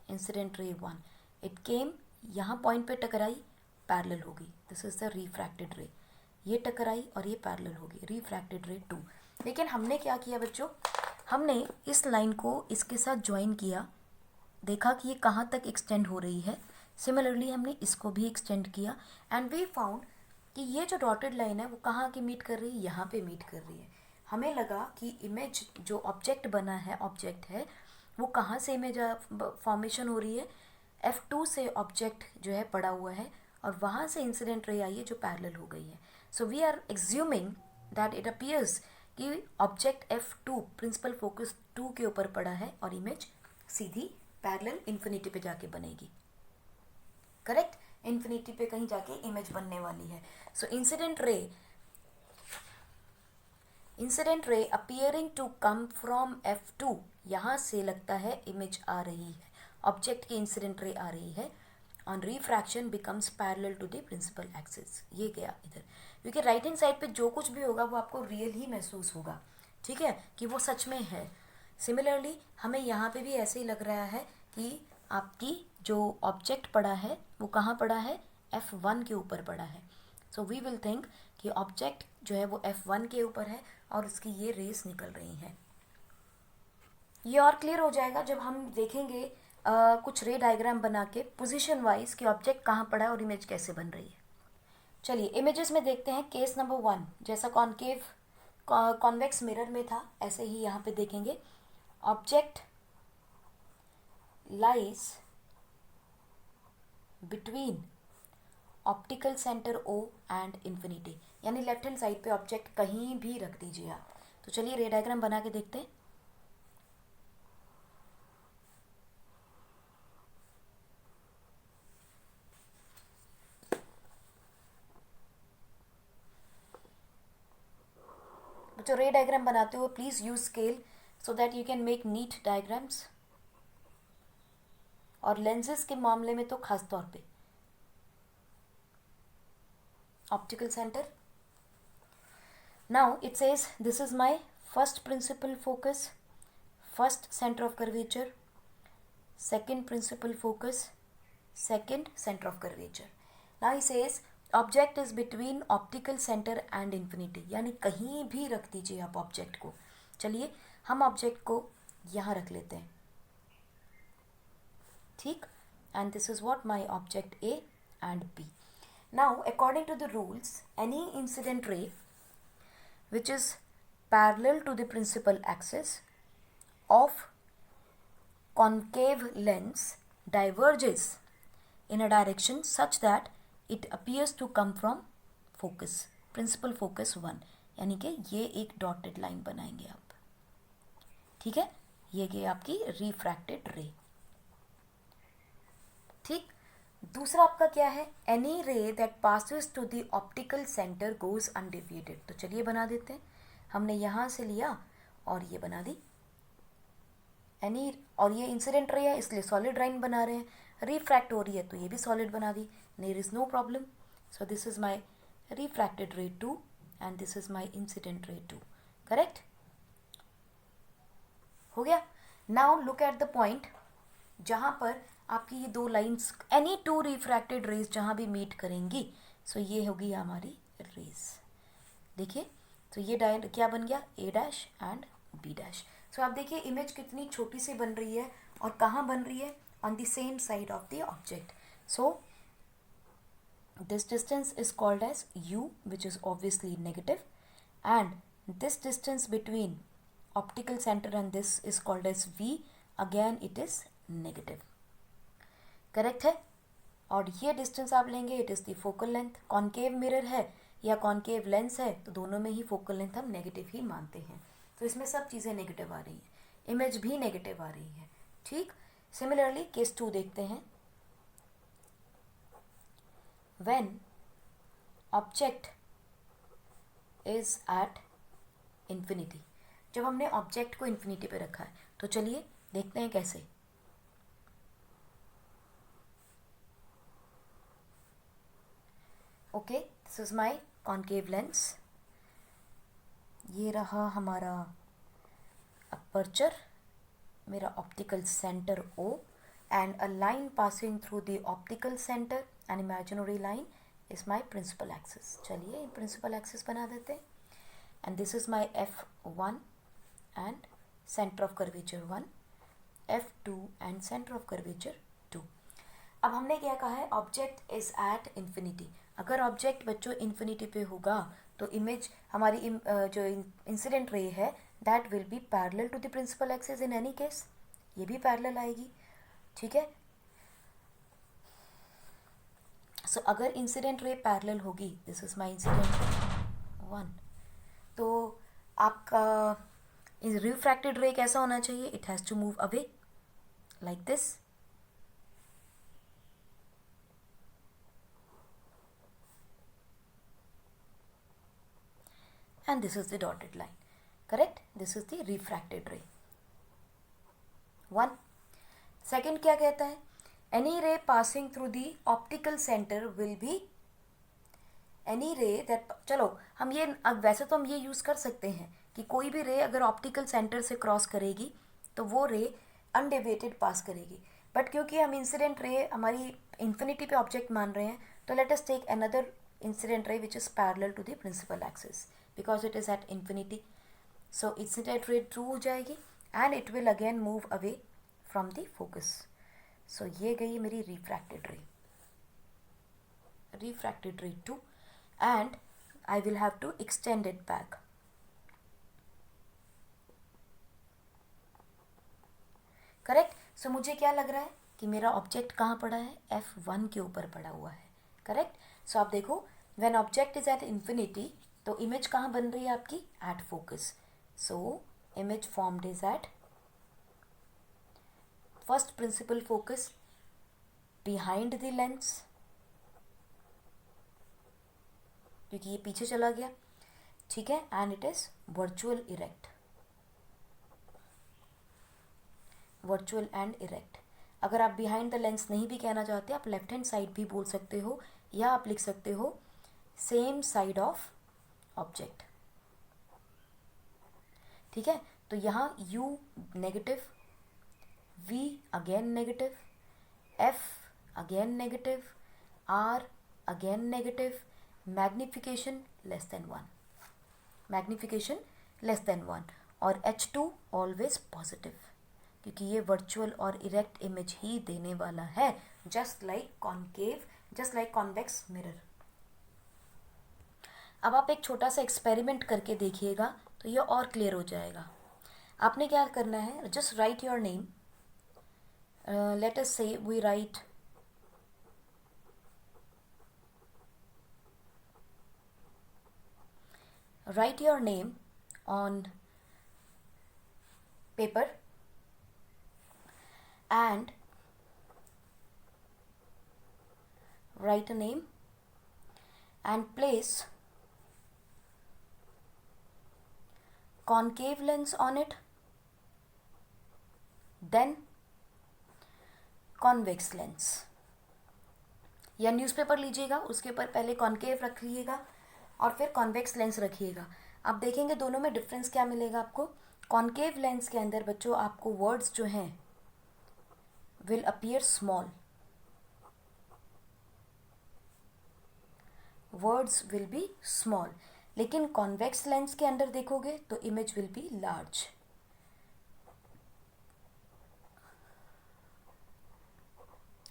incident ray 1, it came यहाँ पॉइंट पे टकराई, पैरेलल हो गई. दिस इज द रिफ्रैक्टेड रे. ये टकराई और ये पैरेलल हो गई, रिफ्रैक्टेड रे 2. लेकिन हमने क्या किया बच्चों, हमने इस लाइन को इसके साथ ज्वाइन किया, देखा कि ये कहाँ तक एक्सटेंड हो रही है. सिमिलरली हमने इसको भी एक्सटेंड किया एंड वी फाउंड कि ये जो डॉटेड लाइन है वो कहाँ की मीट कर रही है, यहाँ पे मीट कर रही है. हमें लगा कि इमेज जो ऑब्जेक्ट बना है, ऑब्जेक्ट है वो कहाँ से इमेज फॉर्मेशन हो रही है, f2 से ऑब्जेक्ट जो है पड़ा हुआ है और वहाँ से इंसिडेंट रे आई है जो पैरेलल हो गई है. So we are assuming that it appears कि ऑब्जेक्ट f2 प्रिंसिपल फोकस 2 के ऊपर पड़ा है और इमेज सीधी पैरेलल इन्फिनिटी पे जाके बनेगी. करेक्ट. इन्फिनिटी पे कहीं जाके इमेज बनने वाली है. So incident ray appearing to come from f2, यहाँ से लगता है इमेज आ रही है, ऑब्जेक्ट की इंसिडेंट रे आ रही है. On refraction becomes parallel to the principal axis. ये गया इधर, क्योंकि राइट हैंड साइड पे जो कुछ भी होगा वो आपको रियल ही महसूस होगा. ठीक है, कि वो सच में है। सिमिलरली हमें यहाँ पे भी ऐसे ही लग रहा है कि आपकी जो ऑब्जेक्ट पड़ा है वो कहाँ पड़ा है, F1 के ऊपर पड़ा है। सो वी विल थिंक कि ऑब्जेक्ट जो है वो F1 के ऊपर है और उसकी ये रेस निकल रही हैं। ये और क्लियर हो जाएगा जब हम देखेंगे कुछ रे डायग्राम बना के पोजीशन वाइज कि ऑब्जेक्ट कहाँ पड़ा है और इमेज कैसे बन रही है। चलिए इमेजेस में देखते हैं केस नंबर 1। जैसा कॉन्केव कॉन्वेक्स मिरर में था ऐसे ही यहाँ पे देखेंगे object lies between optical centre O and infinity, यानी लेफ्ट हैंड साइड पे ऑब्जेक्ट कहीं भी रख दीजिए आप। तो चलिए रे डायग्राम बना के देखते हैं। जो रे डायग्राम बनाते हो please use scale so that you can make neat diagrams, और लेंसेज के मामले में तो खास तौर पे। Optical centre, now it says this is my first principal focus, first centre of curvature, second principal focus, second centre of curvature. Now he says object is between optical centre and infinity, यानी कहीं भी रख दीजिए आप object को। चलिए हम object को यहाँ रख लेते हैं, ठीक, and this is what my object A and B. Now according to the rules, any incident ray which is parallel to the principal axis of concave lens diverges in a direction such that it appears to come from focus, principal focus 1, यानी कि ये एक dotted line बनाएंगे आप, ठीक है, ये गई आपकी रिफ्रैक्टेड रे। ठीक, दूसरा आपका क्या है, any ray that passes to the optical centre goes undeviated. तो चलिए बना देते हैं, हमने यहाँ से लिया और ये बना दी एनी, और ये इंसिडेंट रे है इसलिए सॉलिड लाइन बना रहे हैं, रिफ्रैक्ट हो रही है तो ये भी सॉलिड बना दी, there is no problem. So this is my refracted ray 2 and this is my incident ray 2, correct हो गया। Now look at the point जहाँ पर आपकी ये दो lines any two refracted rays जहाँ भी मीट करेंगी, सो ये होगी हमारी रेज। देखिए तो ये क्या बन गया, A dash and B dash. So आप देखिए इमेज कितनी छोटी सी बन रही है और कहाँ बन रही है, on the same side of the object. So this distance is called as U, which is obviously negative, and this distance between optical center and this is called as V, again it is negative, correct है। और ये distance आप लेंगे, it is the focal length. Concave mirror है या concave lens है तो दोनों में ही फोकल लेंथ हम नेगेटिव ही मानते हैं, तो इसमें सब चीज़ें नेगेटिव आ रही हैं, इमेज भी नेगेटिव आ रही है, ठीक। सिमिलरली केस 2 देखते हैं, when object is at infinity, जब हमने ऑब्जेक्ट को इन्फिनिटी पे रखा है, तो चलिए देखते हैं कैसे। Okay, this is my concave lens, ये रहा हमारा अपर्चर, मेरा optical centre O, and a line passing through the optical centre, an imaginary line is my principal axis. चलिए प्रिंसिपल एक्सिस बना देते हैं, and this is my F1 and centre of curvature 1, F2 and centre of curvature 2। अब हमने क्या कहा है, object is at infinity. अगर ऑब्जेक्ट बच्चों इन्फिनिटी पे होगा तो इमेज हमारी जो इंसिडेंट रे है that will be parallel to the principal axis in any case, ये भी पैरेलल आएगी, ठीक है। सो अगर इंसिडेंट रे पैरेलल होगी, दिस इज माय इंसिडेंट 1, तो आपका रिफ्रैक्टेड रे कैसा होना चाहिए, it has to move away like this, and this is the dotted line, correct, this is the refracted ray 1. Second क्या कहता है, any ray passing through the optical center will be any ray that, चलो हम ये अब वैसे तो हम ये यूज़ कर सकते हैं कि कोई भी रे अगर ऑप्टिकल सेंटर से क्रॉस करेगी तो वो रे अनडेविएटेड पास करेगी। बट क्योंकि हम इंसिडेंट रे हमारी इन्फिनिटी पे ऑब्जेक्ट मान रहे हैं, तो let us take another incident ray which is parallel to the principal axis because it is at infinity. So incident ray through हो जाएगी and it will again move away from the focus. So ये गई मेरी refracted ray 2 and I will have to extend it back. Correct. So मुझे क्या लग रहा है कि मेरा ऑब्जेक्ट कहाँ पड़ा है, F1 के ऊपर पड़ा हुआ है। करेक्ट। सो आप देखो when object is at infinity तो इमेज कहाँ बन रही है आपकी, at focus. So image formed is at first principal focus behind the lens, क्योंकि ये पीछे चला गया, ठीक है, and it is virtual and erect. अगर आप बिहाइंड द लेंस नहीं भी कहना चाहते, आप लेफ्ट हैंड साइड भी बोल सकते हो, या आप लिख सकते हो सेम साइड ऑफ ऑब्जेक्ट। ठीक है, तो यहाँ U negative, V again negative, F again negative, R again negative, magnification less than 1 और H2 ऑलवेज पॉजिटिव, क्योंकि ये वर्चुअल और इरेक्ट इमेज ही देने वाला है, जस्ट लाइक कॉन्वेक्स मिरर। अब आप एक छोटा सा एक्सपेरिमेंट करके देखिएगा तो ये और क्लियर हो जाएगा। आपने क्या करना है, just right your name, late us से we write your name on paper and write a name and place concave lens on it, then convex lens। या न्यूज़पेपर लीजिएगा, उसके ऊपर पहले कॉन्केव रखिएगा और फिर कॉन्वेक्स लेंस रखिएगा। आप देखेंगे दोनों में डिफरेंस क्या मिलेगा आपको। कॉन्केव लेंस के अंदर बच्चों आपको वर्ड्स जो हैं will appear small, words will be small, लेकिन कॉन्वेक्स लेंस के अंदर देखोगे तो image will be large.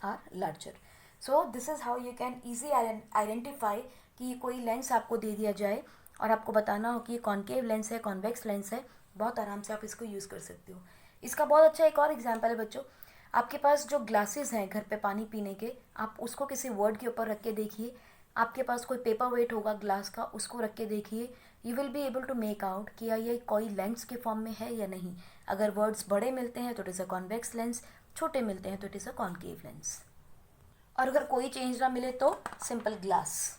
Or larger. So this is how you can easy identify कि कोई लेंस आपको दे दिया जाए और आपको बताना हो कि ये कॉन्केव लेंस है, कॉन्वेक्स लेंस है, बहुत आराम से आप इसको यूज़ कर सकते हो। इसका बहुत अच्छा एक और एग्जांपल है बच्चों, आपके पास जो ग्लासेस हैं घर पे पानी पीने के, आप उसको किसी वर्ड के ऊपर रख के देखिए, आपके पास कोई पेपर वेट होगा ग्लास का, उसको रख के देखिए, you will be able to make out कि ये कोई लेंस के फॉर्म में है या नहीं। अगर वर्ड्स बड़े मिलते हैं तो it is a convex lens, छोटे मिलते हैं तो it is a concave lens, और अगर कोई चेंज ना मिले तो सिंपल ग्लास।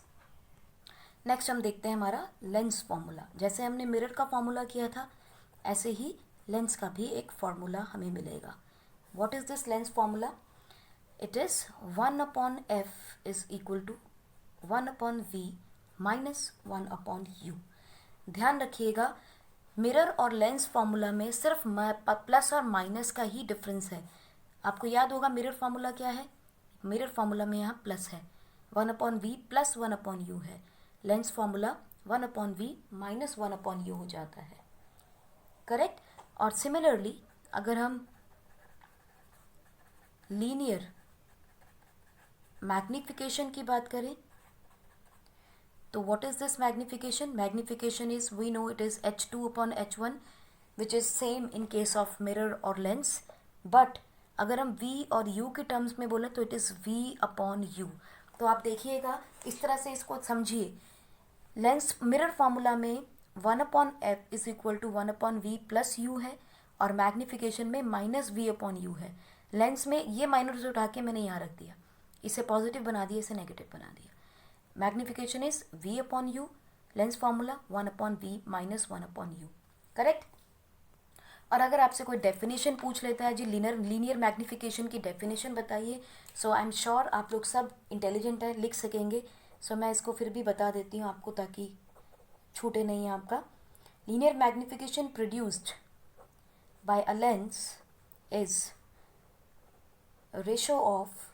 नेक्स्ट हम देखते हैं हमारा लेंस फॉर्मूला। जैसे हमने मिरर का फॉर्मूला किया था, ऐसे ही लेंस का भी एक फॉर्मूला हमें मिलेगा। What is this lens formula? It is 1/f is equal to 1/v minus 1/u। ध्यान रखिएगा, मिरर और लेंस फॉर्मूला में सिर्फ प्लस और माइनस का ही डिफरेंस है। आपको याद होगा मिरर फॉर्मूला क्या है, मिरर फॉर्मूला में यहाँ प्लस है, 1/v प्लस 1/u है। Lens formula 1/v minus 1/u हो जाता है। करेक्ट। और सिमिलरली अगर हम लीनियर मैग्निफिकेशन की बात करें तो what is this magnification? Magnification is, we know it is h2/h1 which is same in case of mirror और लेंस, बट अगर हम v और u के टर्म्स में बोलें तो इट इज़ v/u। तो आप देखिएगा इस तरह से इसको समझिए, लेंस मिरर फॉर्मूला में 1/f is equal to 1/v plus u है और मैग्निफिकेशन में माइनस v/u है। लेंस में ये माइनस उठा के मैंने यहाँ रख दिया, इसे पॉजिटिव बना दिया, इसे नेगेटिव बना दिया। Magnification is v/u, lens formula 1/v minus 1/u। Correct. और अगर आपसे कोई डेफिनेशन पूछ लेता है जी लीनियर मैग्निफिकेशन की डेफिनेशन बताइए, सो आई एम श्योर आप लोग सब इंटेलिजेंट है, लिख सकेंगे। सो मैं इसको फिर भी बता देती हूँ आपको ताकि छूटे नहीं आपका। linear magnification produced by a lens is a ratio of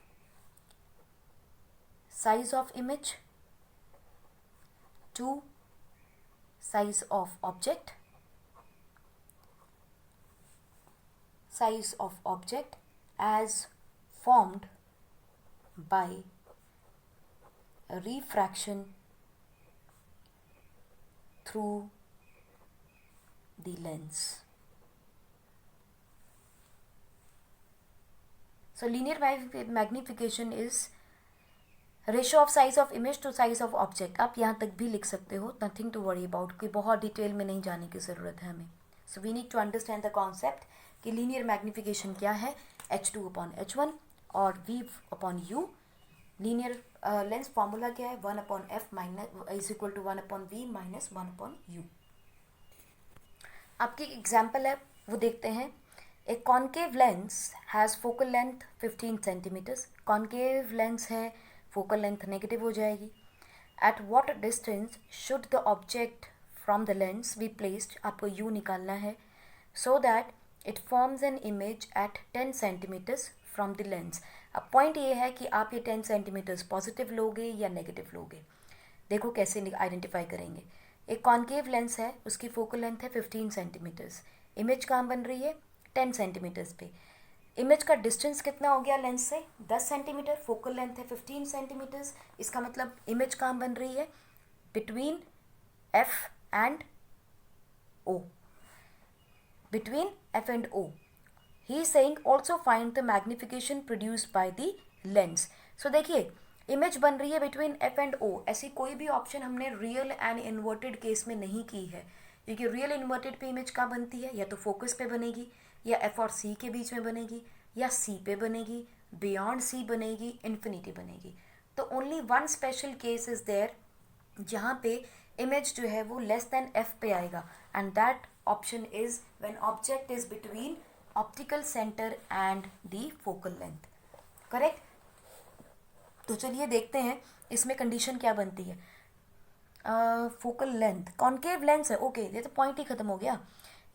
size of image to size of object, as formed by a refraction through the lens. So linear magnification is ratio of size of image to size of object. आप यहाँ तक भी लिख सकते हो, nothing to worry about, कि बहुत detail में नहीं जाने की ज़रूरत है हमें. So we need to understand the concept कि लीनियर मैग्निफिकेशन क्या है. H2/H1 और V upon U. Linear lens formula क्या है? 1/f is equal to 1/v minus 1/u. आपकी एग्जाम्पल है वो देखते हैं. A concave lens has focal length 15 centimetres. Concave lens है, फोकल लेंथ नेगेटिव हो जाएगी. At what distance should the object from the lens be placed. आपको u निकालना है. So that it forms an image at 10 centimetres from the lens. अब point ये है कि आप ये 10 सेंटीमीटर्स पॉजिटिव लोगे या नेगेटिव लोगे. देखो कैसे आइडेंटिफाई करेंगे. एक कॉन्केव लेंस है, उसकी फोकल लेंथ है 15 सेंटीमीटर्स. इमेज कहाँ बन रही है? 10 सेंटीमीटर्स पे. इमेज का डिस्टेंस कितना हो गया लेंस से? 10 सेंटीमीटर. फोकल लेंथ है 15 सेंटीमीटर्स. इसका मतलब इमेज कहाँ बन रही है? Between F and O. Between F and O. He is saying also find the magnification produced by the lens. So देखिए, इमेज बन रही है बिटवीन एफ एंड ओ. ऐसी कोई भी ऑप्शन हमने रियल एंड इन्वर्टेड केस में नहीं की है, क्योंकि रियल इन्वर्टेड पे इमेज कहाँ बनती है? या तो फोकस पे बनेगी, या एफ और सी के बीच में बनेगी, या सी पे बनेगी, बियॉन्ड सी बनेगी, इन्फिनिटी बनेगी. तो only one special case is there जहाँ पे इमेज जो है वो लेस देन एफ पे आएगा, and that option is when object is between optical centre and the focal length. Correct. तो चलिए देखते हैं इसमें कंडीशन क्या बनती है. फोकल लेंथ कॉन्केव लेंस है. ओके, ये तो पॉइंट ही खत्म हो गया.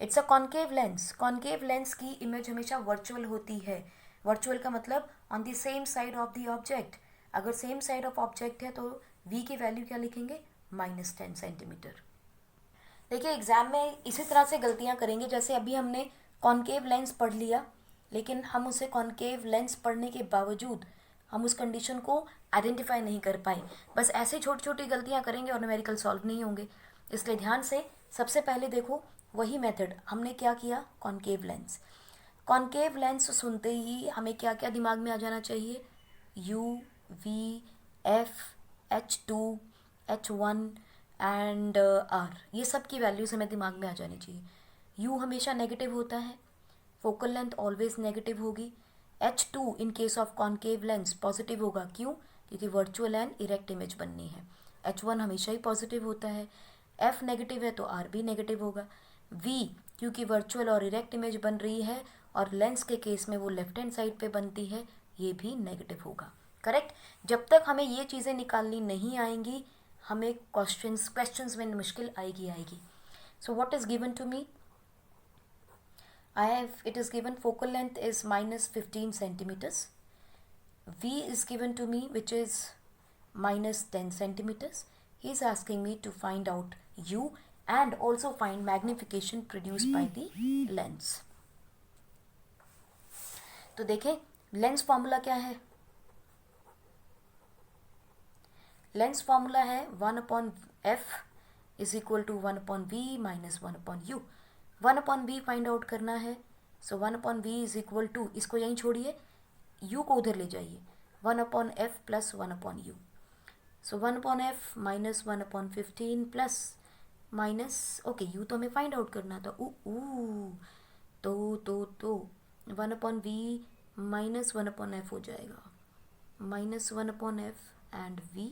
It's a concave lens. Concave lens की इमेज हमेशा वर्चुअल होती है. वर्चुअल का मतलब on the same side of the object. अगर सेम साइड ऑफ ऑब्जेक्ट है तो v की वैल्यू क्या लिखेंगे? -10 सेंटीमीटर. देखिए, एग्जाम में इसी तरह से गलतियां करेंगे. जैसे अभी हमने कॉन्केव लेंस पढ़ लिया, लेकिन हम उसे कॉन्केव लेंस पढ़ने के बावजूद हम उस कंडीशन को आइडेंटिफाई नहीं कर पाए. बस ऐसे छोटी छोटी गलतियां करेंगे और न्यूमेरिकल सॉल्व नहीं होंगे. इसलिए ध्यान से सबसे पहले देखो वही मेथड. हमने क्या किया? Concave lens. कॉन्केव लेंस सुनते ही हमें क्या क्या दिमाग में आ जाना चाहिए? U, V, F, H2, H1 and R. ये सब की वैल्यूज हमें दिमाग में आ जानी चाहिए. U हमेशा नेगेटिव होता है, फोकल लेंथ ऑलवेज नेगेटिव होगी. H2 in case of concave lens positive होगा. क्यों? क्योंकि वर्चुअल एंड इरेक्ट इमेज बननी है. H1 हमेशा ही पॉजिटिव होता है. F नेगेटिव है तो R भी नेगेटिव होगा. V क्योंकि वर्चुअल और इरेक्ट इमेज बन रही है और लेंस के केस में वो लेफ्ट हैंड साइड पे बनती है, ये भी नेगेटिव होगा. करेक्ट. जब तक हमें ये चीज़ें निकालनी नहीं आएंगी, हमें क्वेश्चंस में मुश्किल आएगी. So what is given to me? it is given focal length is -15 centimeters. V is given to me, which is -10 centimeters. He is asking me to find out U and also find magnification produced by the lens. तो देखें lens formula क्या है. Lens formula है 1/f is equal to 1/v minus 1/u. 1/v find out करना है. सो 1/v is equal to, इसको यहीं छोड़िए, u को उधर ले जाइए, 1/f प्लस 1/u. सो 1/f minus 1/15 plus minus, okay, u तो हमें फाइंड आउट करना था. तो 1/v माइनस 1/f हो जाएगा, minus 1/f and v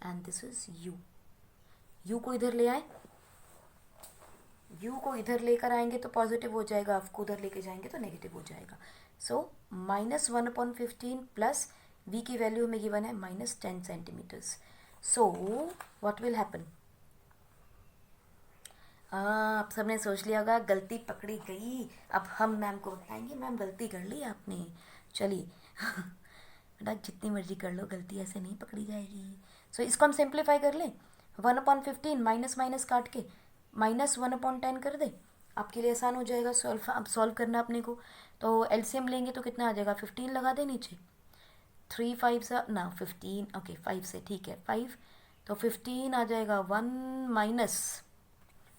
and this is u. u को इधर ले आए, u को इधर लेकर आएंगे तो पॉजिटिव हो जाएगा, f को उधर लेके जाएंगे तो नेगेटिव हो जाएगा. सो -1/15 प्लस v की वैल्यू हमें गिवन है -10 centimetres. So what will happen? हाँ, आप सबने सोच लिया होगा गलती पकड़ी गई, अब हम मैम को बताएंगे मैम गलती कर ली आपने। चलिए बेटा जितनी मर्जी कर लो, गलती ऐसे नहीं पकड़ी जाएगी। सो इसको हम सिंप्लीफाई कर लें, 1/15 माइनस माइनस काट के -1/10 कर दे, आपके लिए आसान हो जाएगा सॉल्व। अब सॉल्व करना अपने को, तो एलसीएम लेंगे तो कितना आ जाएगा, 15 लगा दे नीचे, 3 5 सा ना 15, ओके 5 से ठीक है 5, तो 15 आ जाएगा 1 माइनस,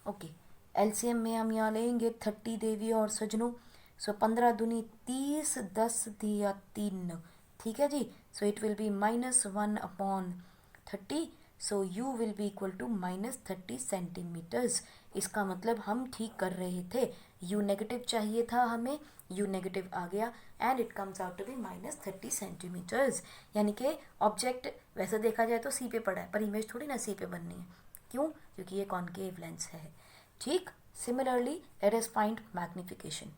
ओके एलसीएम में हम यहाँ लेंगे 30 देवी और सजनों, सो 15 दूनी 30, 10 दिया 3, ठीक है जी। So it will be -1/30, so u will be equal to -30 centimetres. इसका मतलब हम ठीक कर रहे थे, यू नेगेटिव चाहिए था हमें, यू नेगेटिव आ गया and it comes out to be -30 centimetres. यानी कि ऑब्जेक्ट वैसे देखा जाए तो सी पे पड़ा है, पर इमेज थोड़ी ना सी पे बननी है, क्यों, क्योंकि ये कॉनकेव लेंस है, ठीक। Similarly let us find magnification.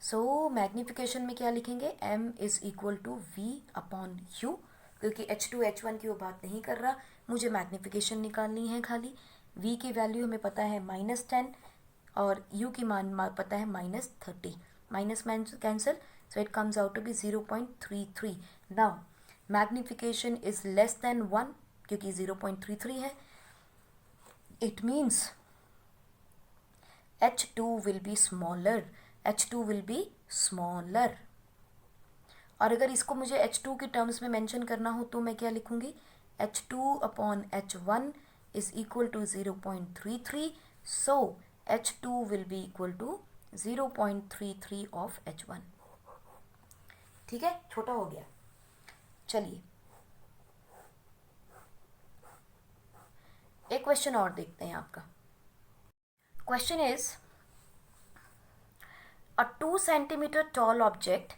So magnification में क्या लिखेंगे, m is equal to v/u, क्योंकि h2 h1 की वो बात नहीं कर रहा, मुझे मैग्निफिकेशन निकालनी है खाली। v की वैल्यू हमें पता है -10 और u की मान पता है -30, minus cancel, so it comes out to be 0.33। Now magnification is less than 1, क्योंकि 0.33 है, it means h2 will be smaller, h2 will be smaller. और अगर इसको मुझे h2 की टर्म्स में मेंशन करना हो तो मैं क्या लिखूंगी, h2/h1 is equal to 0.33, so h2 will be equal to 0.33 of h1, ठीक है, छोटा हो गया। चलिए एक क्वेश्चन और देखते हैं आपका। Question is a 2 centimeter tall object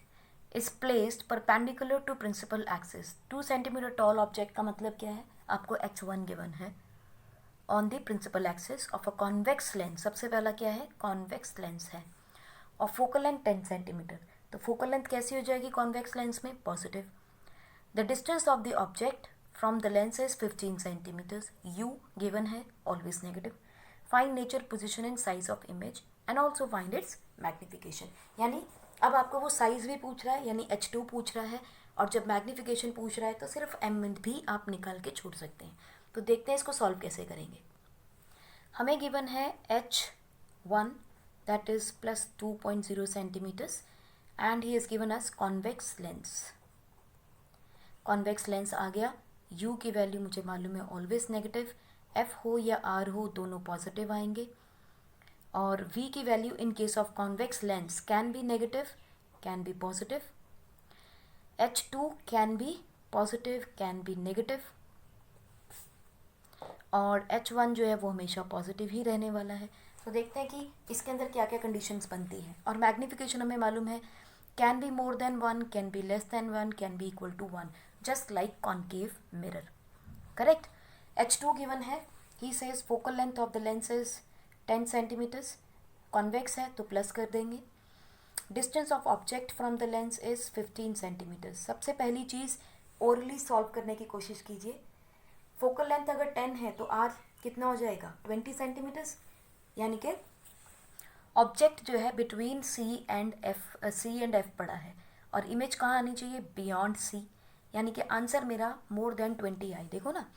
is placed perpendicular to principal axis। 2 centimeter tall object का मतलब क्या है, आपको h1 गिवन है on the principal axis of a convex lens। सबसे पहला क्या है, convex lens है, और focal length 10 centimeter, तो focal length कैसी हो जाएगी convex lens में, positive। The distance of the object from the lens is 15 centimeters, u given है, always negative। Find nature, position and size of image and also find its magnification। यानी अब आपको वो size भी पूछ रहा है, यानी h2 पूछ रहा है, और जब मैग्निफिकेशन पूछ रहा है तो सिर्फ m भी आप निकाल के छोड़ सकते हैं। तो देखते हैं इसको सॉल्व कैसे करेंगे। हमें गिवन है h1 that is +2.0 centimetres and he is given us convex lens. Convex lens आ गया, u की वैल्यू मुझे मालूम है ऑलवेज नेगेटिव, f हो या r हो दोनों पॉजिटिव आएंगे, और v की value in case of convex lens can be negative can be positive, h2 can be positive can be negative, और h1 जो है वो हमेशा पॉजिटिव ही रहने वाला है। तो देखते हैं कि इसके अंदर क्या क्या कंडीशंस बनती हैं, और मैग्निफिकेशन हमें मालूम है can be more than 1, can be less than 1, can be equal to 1, just like concave mirror, correct. h2 given है, he says focal length of the lens is 10 centimetres, convex है तो plus कर देंगे। Distance of object from the lens is 15 centimetres. सबसे पहली चीज़ orally solve करने की कोशिश कीजिए, फोकल लेंथ अगर 10 है तो r कितना हो जाएगा, 20 सेंटीमीटर्स, यानी कि ऑब्जेक्ट जो है बिटवीन c एंड f पड़ा है, और इमेज कहाँ आनी चाहिए, बियॉन्ड c, यानी कि आंसर मेरा मोर देन 20 आई। देखो ना,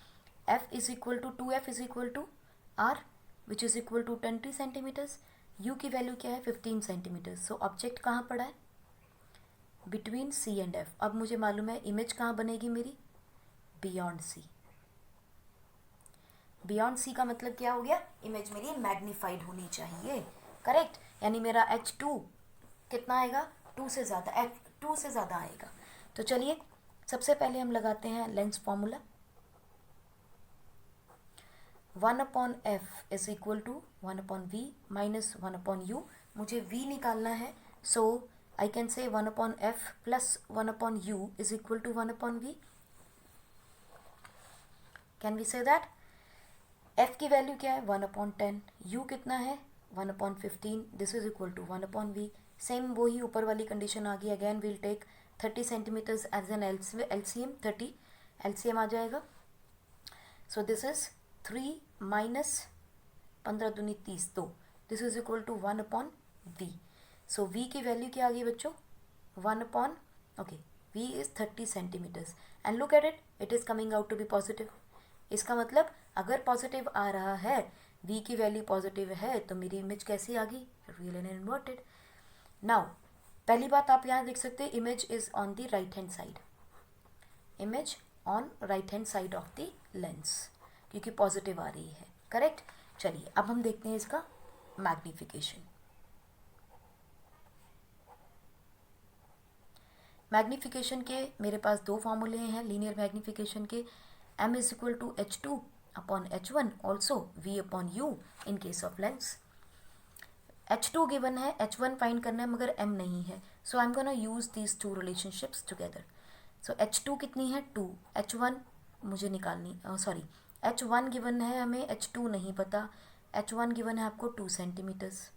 f is equal to 2f is equal to r which is equal to 20 centimetres, u की वैल्यू क्या है 15 सेंटीमीटर्स, सो ऑब्जेक्ट कहाँ पड़ा है, बिटवीन c एंड f। अब मुझे मालूम है इमेज कहाँ बनेगी मेरी, बियॉन्ड c। बियॉन्ड सी का मतलब क्या हो गया, इमेज मेरी मैग्नीफाइड होनी चाहिए, करेक्ट। यानी मेरा h2 कितना आएगा, 2 से ज़्यादा आएगा। तो चलिए सबसे पहले हम लगाते हैं lens formula, 1/f is equal to 1/v minus 1/u। मुझे v निकालना है, so I can say 1/f plus 1/u is equal to 1/v। Can we say that, f की वैल्यू क्या है 1/10, u कितना है 1/15, this is equal to 1/v। Same वही ऊपर वाली कंडीशन आ गई, again will take 30 centimetres as an LCM, 30 LCM आ जाएगा। सो दिस इज 3 माइनस 15 दूनी 30, तो this is equal to 1 upon v. सो v की वैल्यू क्या आ गई बच्चों, 1 upon, okay, v is 30 centimetres and look at it, it is coming out to be positive. इसका मतलब अगर पॉजिटिव आ रहा है, v की वैल्यू पॉजिटिव है, तो मेरी इमेज कैसी आ गई, रियल एंड इन्वर्टेड. नाउ पहली बात आप यहाँ देख सकते हैं, image is on the right hand side, image on right hand side of the lens, क्योंकि पॉजिटिव आ रही है. करेक्ट. चलिए अब हम देखते हैं इसका मैग्निफिकेशन. मैग्निफिकेशन के मेरे पास दो फॉर्मूले हैं लीनियर मैग्निफिकेशन के. m is equal to h2 upon h1, also v upon u in case of lens. h2 given है, h1 फाइंड करना है मगर m नहीं है, so I am gonna use these two relationships together. So h2 कितनी है, 2, h1 मुझे निकालनी, सॉरी h1 गिवन है हमें, h2 नहीं पता. h1 गिवन है आपको 2 सेंटीमीटर्स.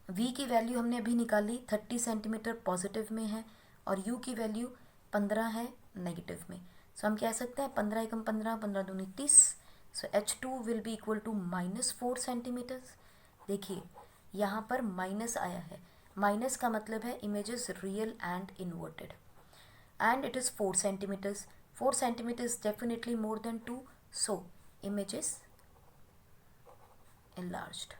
v की वैल्यू हमने अभी निकाली, 30 सेंटीमीटर पॉजिटिव में है और u की वैल्यू 15 है नेगेटिव में. सो हम कह सकते हैं 15 एकम 15, 15 दूनी 30. So h2 will be equal to -4 centimetres. देखिए यहाँ पर माइनस आया है, माइनस का मतलब है image is real and inverted and it is 4 centimeters. 4 centimeters definitely more than 2, so image is enlarged.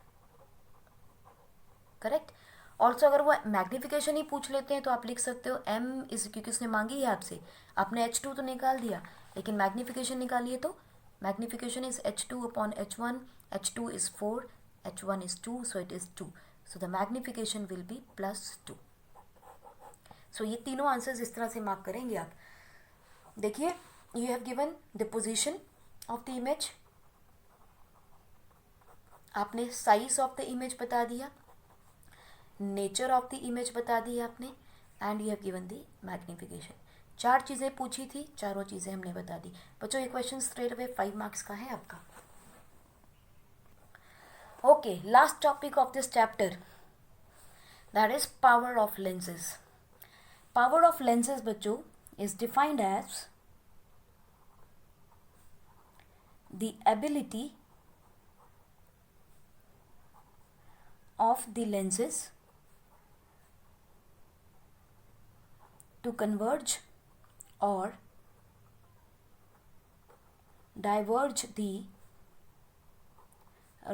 Correct. Also अगर वो मैग्निफिकेशन ही पूछ लेते हैं तो आप लिख सकते हो m इज, क्योंकि उसने मांगी है आपसे, आपने h2 तो निकाल दिया लेकिन मैग्निफिकेशन निकालिए, तो magnification is h2 upon h1, h2 is 4, h1 is 2, so it is 2, so the magnification will be +2. सो ये तीनों आंसर्स इस तरह से मार्क करेंगे आप. देखिए you have given the position of the image, आपने साइज ऑफ द इमेज बता दिया, नेचर ऑफ द इमेज बता दी आपने, and you have given the magnification. 4 चीज़ें पूछी थी, चारों चीज़ें हमने बता दी. बच्चों ये क्वेश्चन स्ट्रेट अवे 5 मार्क्स का है आपका. Okay, last topic of this chapter, that is power of lenses. Power of lenses बच्चों is defined as the ability of the lenses to converge or diverge the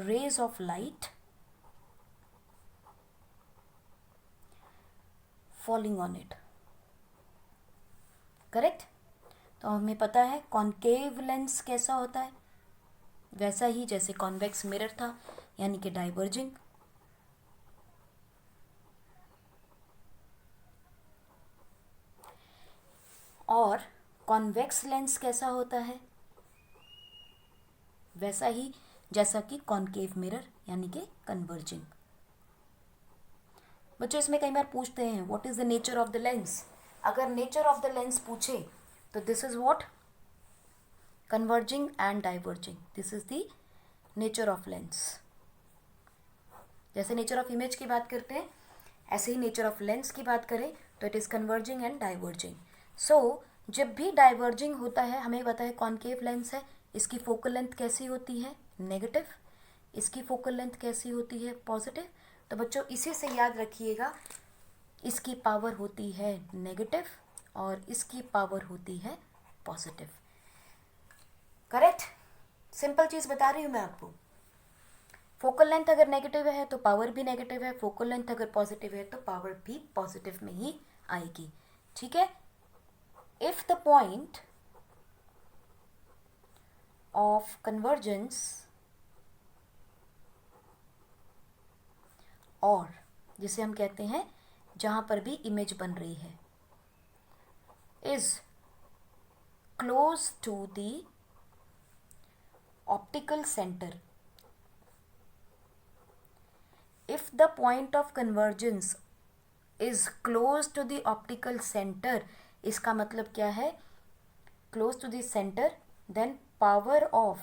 rays of light falling on it. Correct. तो हमें पता है concave lens कैसा होता है, वैसा ही जैसे कॉन्वेक्स मिरर था, यानी कि डाइवर्जिंग. और कॉन्वेक्स लेंस कैसा होता है, वैसा ही जैसा कि कॉन्केव मिरर यानी कि कन्वर्जिंग. बच्चों इसमें कई बार पूछते हैं what is the nature of the lens. अगर नेचर ऑफ द लेंस पूछे तो this is what, converging and diverging, this is the nature of lens. जैसे नेचर ऑफ इमेज की बात करते हैं ऐसे ही नेचर ऑफ लेंस की बात करें तो it is converging and diverging. So जब भी डाइवर्जिंग होता है, हमें पता है कॉन्केव लेंस है, इसकी फोकल लेंथ कैसी होती है, नेगेटिव, इसकी फोकल लेंथ कैसी होती है, पॉजिटिव. तो बच्चों इसी से याद रखिएगा, इसकी पावर होती है नेगेटिव और इसकी पावर होती है पॉजिटिव. करेक्ट. सिंपल चीज़ बता रही हूँ मैं आपको. फोकल लेंथ अगर नेगेटिव है तो पावर भी नेगेटिव है, फोकल लेंथ अगर पॉजिटिव है तो पावर भी पॉजिटिव में ही आएगी. ठीक है. If the point of convergence और जिसे हम कहते हैं जहां पर भी इमेज बन रही है, is close to the optical centre. If the point of convergence is close to the optical centre, इसका मतलब क्या है, close to the centre, then power of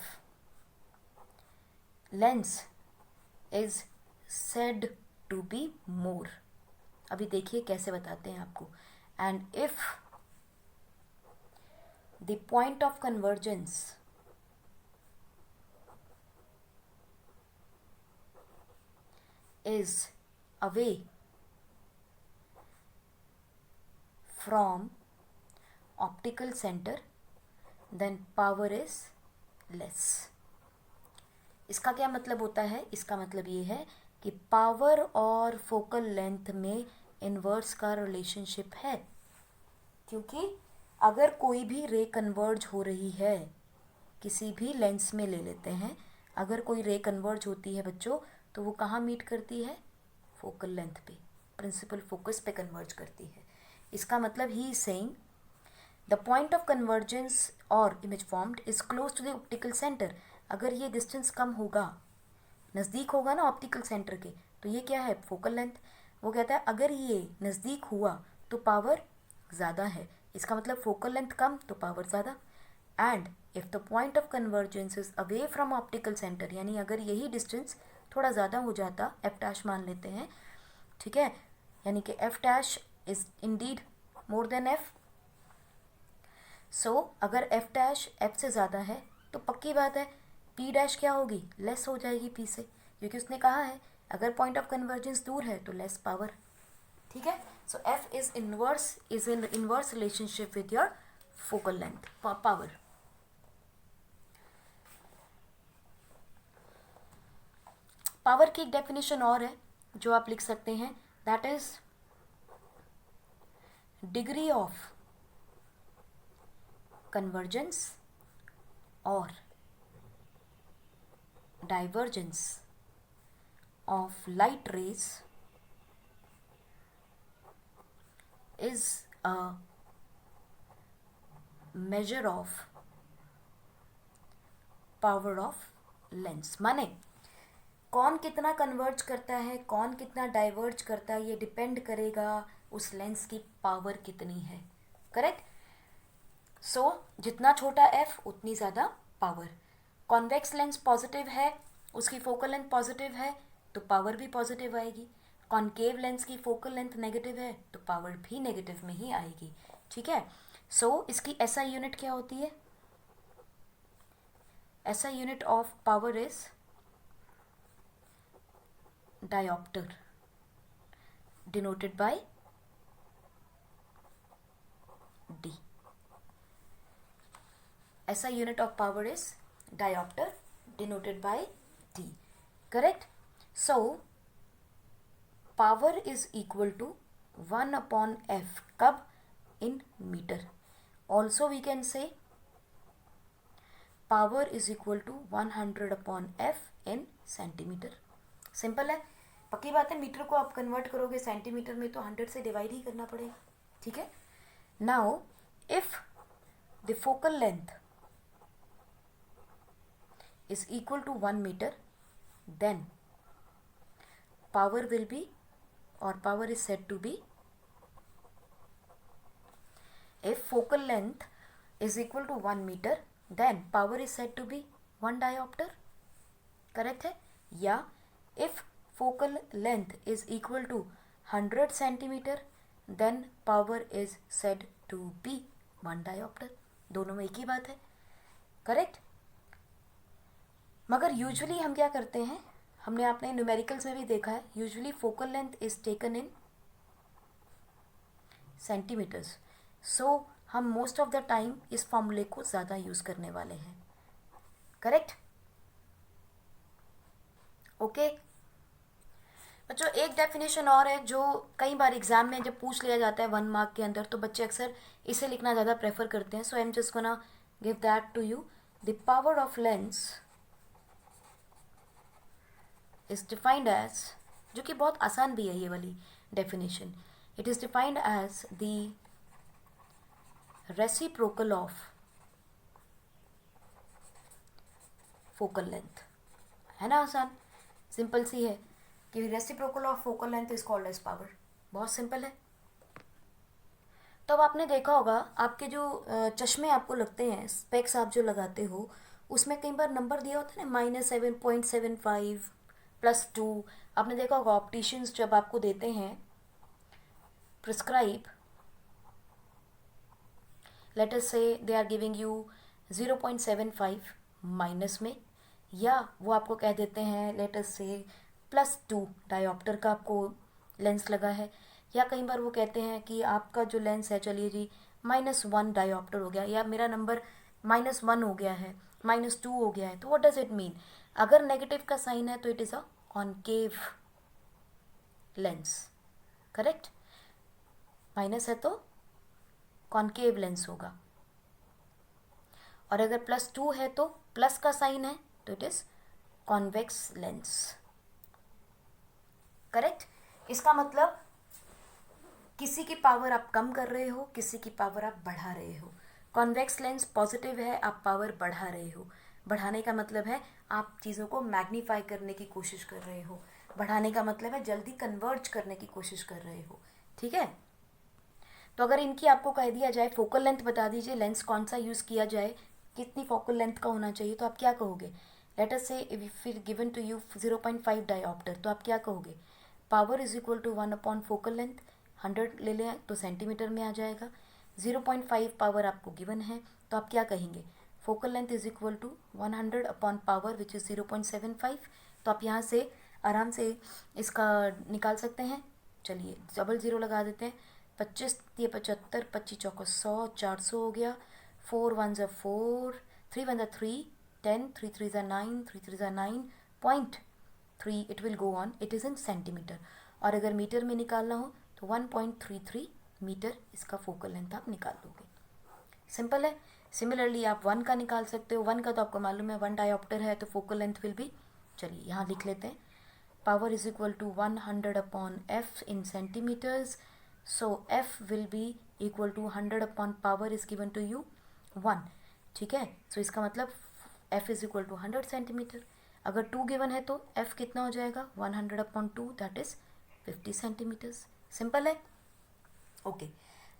lens is said to be more. अभी देखिए कैसे बताते हैं आपको. And if the point of convergence is away from optical center, then power is less. इसका क्या मतलब होता है? इसका मतलब ये है कि पावर और फोकल लेंथ में इन्वर्स का रिलेशनशिप है, क्योंकि अगर कोई भी रे कन्वर्ज हो रही है, किसी भी लेंस में ले लेते हैं, अगर कोई रे कन्वर्ज होती है बच्चों, तो वो कहाँ मीट करती है? फोकल लेंथ पे, प्रिंसिपल फोकस पे कन्वर्ज करती है. इसका मतलब he is saying the point of convergence और image formed is close to the optical centre. अगर ये डिस्टेंस कम होगा, नज़दीक होगा ना ऑप्टिकल सेंटर के, तो ये क्या है? Focal length. वो कहता है अगर ये नज़दीक हुआ तो पावर ज़्यादा है. इसका मतलब फोकल लेंथ कम तो पावर ज़्यादा. And if the point of convergence is away from optical centre, यानी अगर यही डिस्टेंस थोड़ा ज़्यादा हो जाता, एफ डैश मान लेते हैं, ठीक है, यानी कि F dash is indeed more than F. So अगर एफ डैश एफ से ज़्यादा है तो पक्की बात है पी डैश क्या होगी? लेस हो जाएगी पी से, क्योंकि उसने कहा है अगर पॉइंट ऑफ कन्वर्जेंस दूर है तो लेस पावर. ठीक है. So F is in inverse relationship with your focal length power. Power की एक डेफिनेशन और है जो आप लिख सकते हैं, that is degree of convergence और divergence of light rays is a measure of power of lens. माने कौन कितना कन्वर्ज करता है, कौन कितना डाइवर्ज करता है, ये डिपेंड करेगा उस लेंस की पावर कितनी है. करेक्ट. सो जितना छोटा f उतनी ज़्यादा पावर. कॉन्वेक्स लेंस पॉजिटिव है, उसकी फोकल लेंथ पॉजिटिव है तो पावर भी पॉजिटिव आएगी. कॉनकेव लेंस की फोकल लेंथ नेगेटिव है तो पावर भी नेगेटिव में ही आएगी. ठीक है. सो इसकी एसआई यूनिट क्या होती है? SI unit of power is dioptre, denoted by D. SI unit of power is diopter, denoted by D. Correct? So, power is equal to 1 upon F. कब? In meter. Also we can say power is equal to 100 upon F in centimeter. Simple है. पक्की बात है, metre को आप convert करोगे centimetre में तो 100 से डिवाइड ही करना पड़ेगा. ठीक है. Now if the focal length is equal to 1 meter, then power will be, or power is said to be, if focal length is equal to 1 meter, then power is said to be 1 diopter. correct है. या if focal length is equal to 100 centimeter, then power is said to be 1 diopter. दोनों में एक ही बात है. Correct. मगर usually हम क्या करते हैं, हमने आपने न्यूमेरिकल्स में भी देखा है, usually focal length is taken in centimetres. So हम मोस्ट ऑफ द टाइम इस फॉर्मूले को ज़्यादा यूज़ करने वाले हैं. करेक्ट. ओके बच्चों, एक डेफिनेशन और है जो कई बार एग्जाम में जब पूछ लिया जाता है 1 मार्क के अंदर, तो बच्चे अक्सर इसे लिखना ज़्यादा प्रेफर करते हैं. So I am just gonna give that to you. The power of lens is defined as, जो कि बहुत आसान भी है ये वाली definition, it is defined as the reciprocal of focal length. है ना आसान, सिंपल सी है कि reciprocal of focal length is called as power. बहुत सिंपल है. तो अब आपने देखा होगा आपके जो चश्मे आपको लगते हैं, स्पेक्स आप जो लगाते हो, उसमें कई बार नंबर दिया होता है ना, -7.75 +2. आपने देखा होगा ऑप्टिशियंस जब आपको देते हैं prescribe let us say they are giving you 0.75 minus में, या वो आपको कह देते हैं लेट अस से +2 डायोप्टर का आपको लेंस लगा है, या कई बार वो कहते हैं कि आपका जो लेंस है चलिए जी -1 डायोप्टर हो गया, या मेरा नंबर -1 हो गया है, -2 हो गया है। तो व्हाट डज इट मीन? अगर नेगेटिव का साइन है तो it is a concave lens, correct. Minus है तो कॉन्केव लेंस होगा, और अगर +2 है तो प्लस का साइन है तो it is convex lens, correct. इसका मतलब किसी की पावर आप कम कर रहे हो, किसी की पावर आप बढ़ा रहे हो। कॉन्वेक्स लेंस पॉजिटिव है, आप पावर बढ़ा रहे हो। बढ़ाने का मतलब है आप चीज़ों को मैग्नीफाई करने की कोशिश कर रहे हो। बढ़ाने का मतलब है जल्दी कन्वर्ज करने की कोशिश कर रहे हो, ठीक है। तो अगर इनकी आपको कह दिया जाए फोकल लेंथ बता दीजिए, लेंस कौन सा यूज़ किया जाए, कितनी फोकल लेंथ का होना चाहिए, तो आप क्या कहोगे? Let us say if it given to you 0.5 dioptre, तो आप क्या कहोगे? Power is equal to 1 focal length, 100 ले लें तो सेंटीमीटर में आ जाएगा। 0.5 पावर आपको गिवन है, तो आप क्या कहेंगे? Focal length is equal to 100 power which is 0.75। तो आप यहाँ से आराम से इसका निकाल सकते हैं। चलिए डबल ज़ीरो लगा देते हैं। 25 ये 75, 25 चौको 100, 400 हो गया। 4 1 ज़ा 4, 3 1 ज़ा 3, 10, 3 3 ज़ा 9, 3 3 ज़ा 9.3, it will go on, it is in centimetre. और अगर मीटर में निकालना हो तो 1.33 मीटर इसका फोकल लेंथ आप निकाल लोगे। सिंपल है। सिमिलरली आप 1 का निकाल सकते हो। 1 का तो आपको मालूम है 1 डायोप्टर है तो फोकल लेंथ विल बी, चलिए यहाँ लिख लेते हैं, power is equal to 100/f in centimetres. So f will be equal to 100 power is given to you 1, ठीक है। सो इसका मतलब f is equal to 100 centimetre. अगर 2 गिवन है तो f कितना हो जाएगा? 100/2, दैट इज 50 सेंटीमीटर्स। सिंपल है, ओके।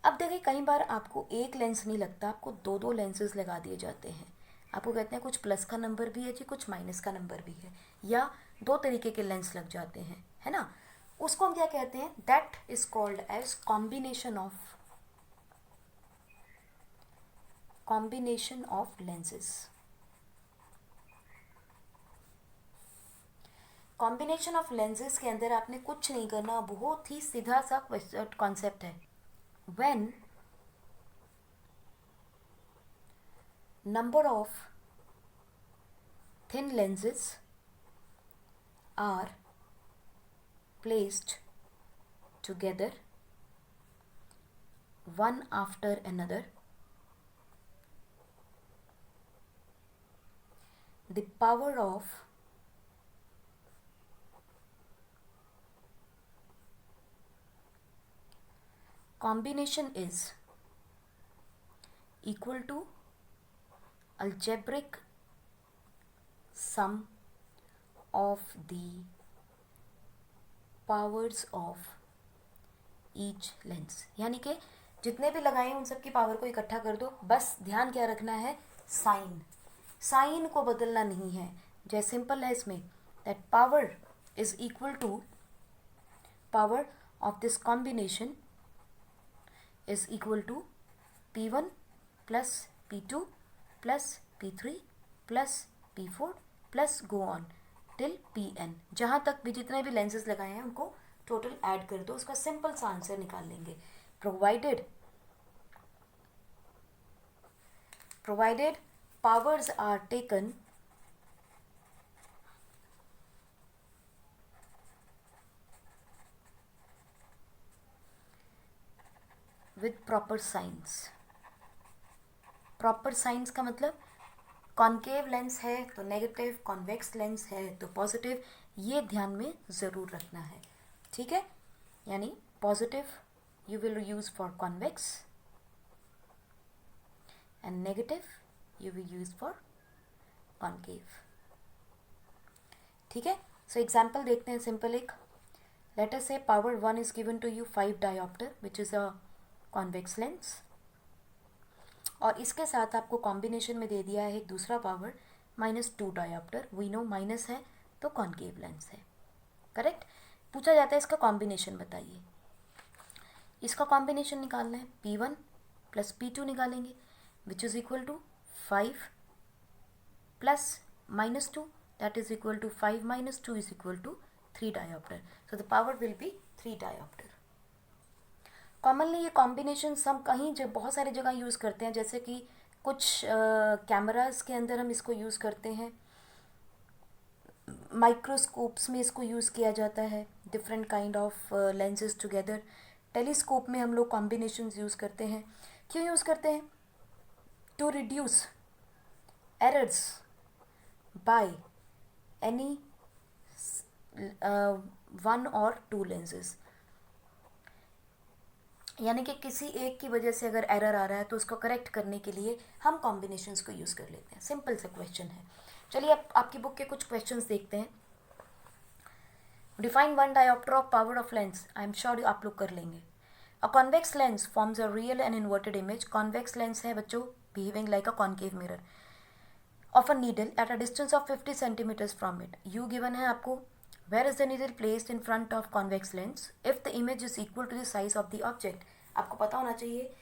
अब देखिए कई बार आपको एक लेंस नहीं लगता, आपको दो दो लेंसेज लगा दिए जाते हैं। आपको कहते हैं कुछ प्लस का नंबर भी है जी, कुछ माइनस का नंबर भी है, या दो तरीके के लेंस लग जाते हैं, है ना। उसको हम क्या कहते हैं? That is called as combination of lenses. Combination of lenses के अंदर आपने कुछ नहीं करना, बहुत ही सीधा सा कॉन्सेप्ट है। When number of thin lenses are placed together one after another, the power of combination is equal to algebraic sum of the powers of each lens। यानी कि जितने भी लगाए उन सब की पावर को इकट्ठा कर दो। बस ध्यान क्या रखना है? साइन, साइन को बदलना नहीं है। जैसे सिंपल है इसमें, that power is equal to power of this combination is equal to P1 plus P2 plus P3 plus P4 plus go on till Pn। जहाँ तक भी जितने भी लेंसेज लगाए हैं उनको टोटल ऐड कर दो, उसका सिंपल सा आंसर निकाल लेंगे। provided powers are taken with proper signs। Proper science का मतलब कॉन्केव लेंस है तो नेगेटिव, कॉन्वेक्स लेंस है तो पॉजिटिव, ये ध्यान में ज़रूर रखना है, ठीक है। यानी positive you will use for convex and negative you will use for concave, ठीक है। सो एग्जाम्पल देखते हैं सिंपल एक। Let us say power 1 is given to you 5 dioptre which is a convex lens, और इसके साथ आपको कॉम्बिनेशन में दे दिया है एक दूसरा power -2 dioptre. We know minus है तो कॉन्केव लेंस है, करेक्ट। पूछा जाता है इसका कॉम्बिनेशन बताइए। इसका कॉम्बिनेशन निकालना है P1 प्लस P2 निकालेंगे which is equal to 5 plus -2 that is equal to 5 minus 2 is equal to 3 diopter. So the power will be 3 diopter. Commonly ये कॉम्बिनेशन हम कहीं जब बहुत सारी जगह यूज़ करते हैं, जैसे कि कुछ कैमरास के अंदर हम इसको यूज़ करते हैं, माइक्रोस्कोप्स में इसको यूज़ किया जाता है, different kind of lenses together. Telescope में हम लोग कॉम्बिनेशन यूज़ करते हैं. क्यों यूज़ करते हैं? To reduce errors by any one और टू लेंसेज. यानी कि किसी एक की वजह से अगर एरर आ रहा है तो उसको करेक्ट करने के लिए हम कॉम्बिनेशंस को यूज़ कर लेते हैं. सिंपल सा क्वेश्चन है. चलिए अब आपकी बुक के कुछ क्वेश्चंस देखते हैं. Define one dioptre of power of lens. I am sure आप लोग कर लेंगे. A convex lens forms a real and inverted image. Convex lens है बच्चों, behaving like a concave mirror of a needle at a distance of 50 centimetres from it. U given है आपको. Where is the needle placed in front of convex lens if the image is equal to the size of the object? आपको पता होना चाहिए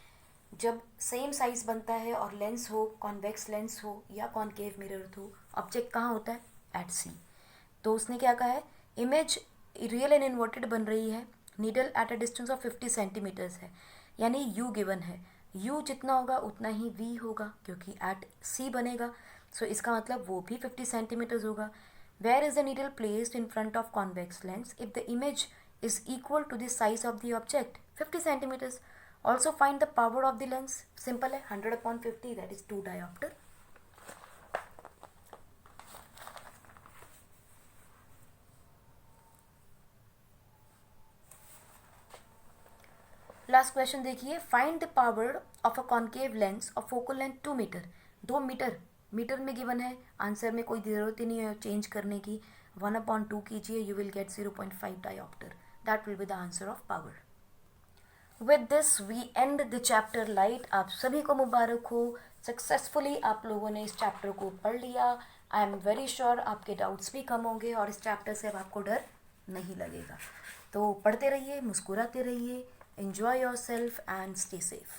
जब same size बनता है और लेंस हो, कॉन्वेक्स लेंस हो या कॉन्केव मिरर हो, ऑब्जेक्ट कहाँ होता है? एट सी. तो उसने क्या कहा है? इमेज रियल एंड इन्वर्टेड बन रही है, needle at a distance of 50 centimetres है, यानी यू गिवन है. यू जितना होगा उतना ही वी होगा क्योंकि एट सी बनेगा. सो इसका मतलब वो भी 50 सेंटीमीटर्स होगा. Where is the needle placed in front of convex lens if the image is equal to the size of the object? 50 centimeters. Also find the power of the lens. Simple है, 100 upon 50, that is 2 diopter. Last question देखिए. Find the power of a concave lens of focal length 2 meter. 2 metre metre में given है. Answer में कोई ज़रूरत ही नहीं है change करने की. 1/2 कीजिए, you will get 0.5 dioptre. That will be the answer of power. With this we end the chapter light. आप सभी को मुबारक हो, सक्सेसफुली आप लोगों ने इस चैप्टर को पढ़ लिया. आई एम वेरी श्योर आपके डाउट्स भी कम होंगे और इस चैप्टर से अब आपको डर नहीं लगेगा. तो पढ़ते रहिए, मुस्कुराते रहिए, enjoy yourself and stay safe.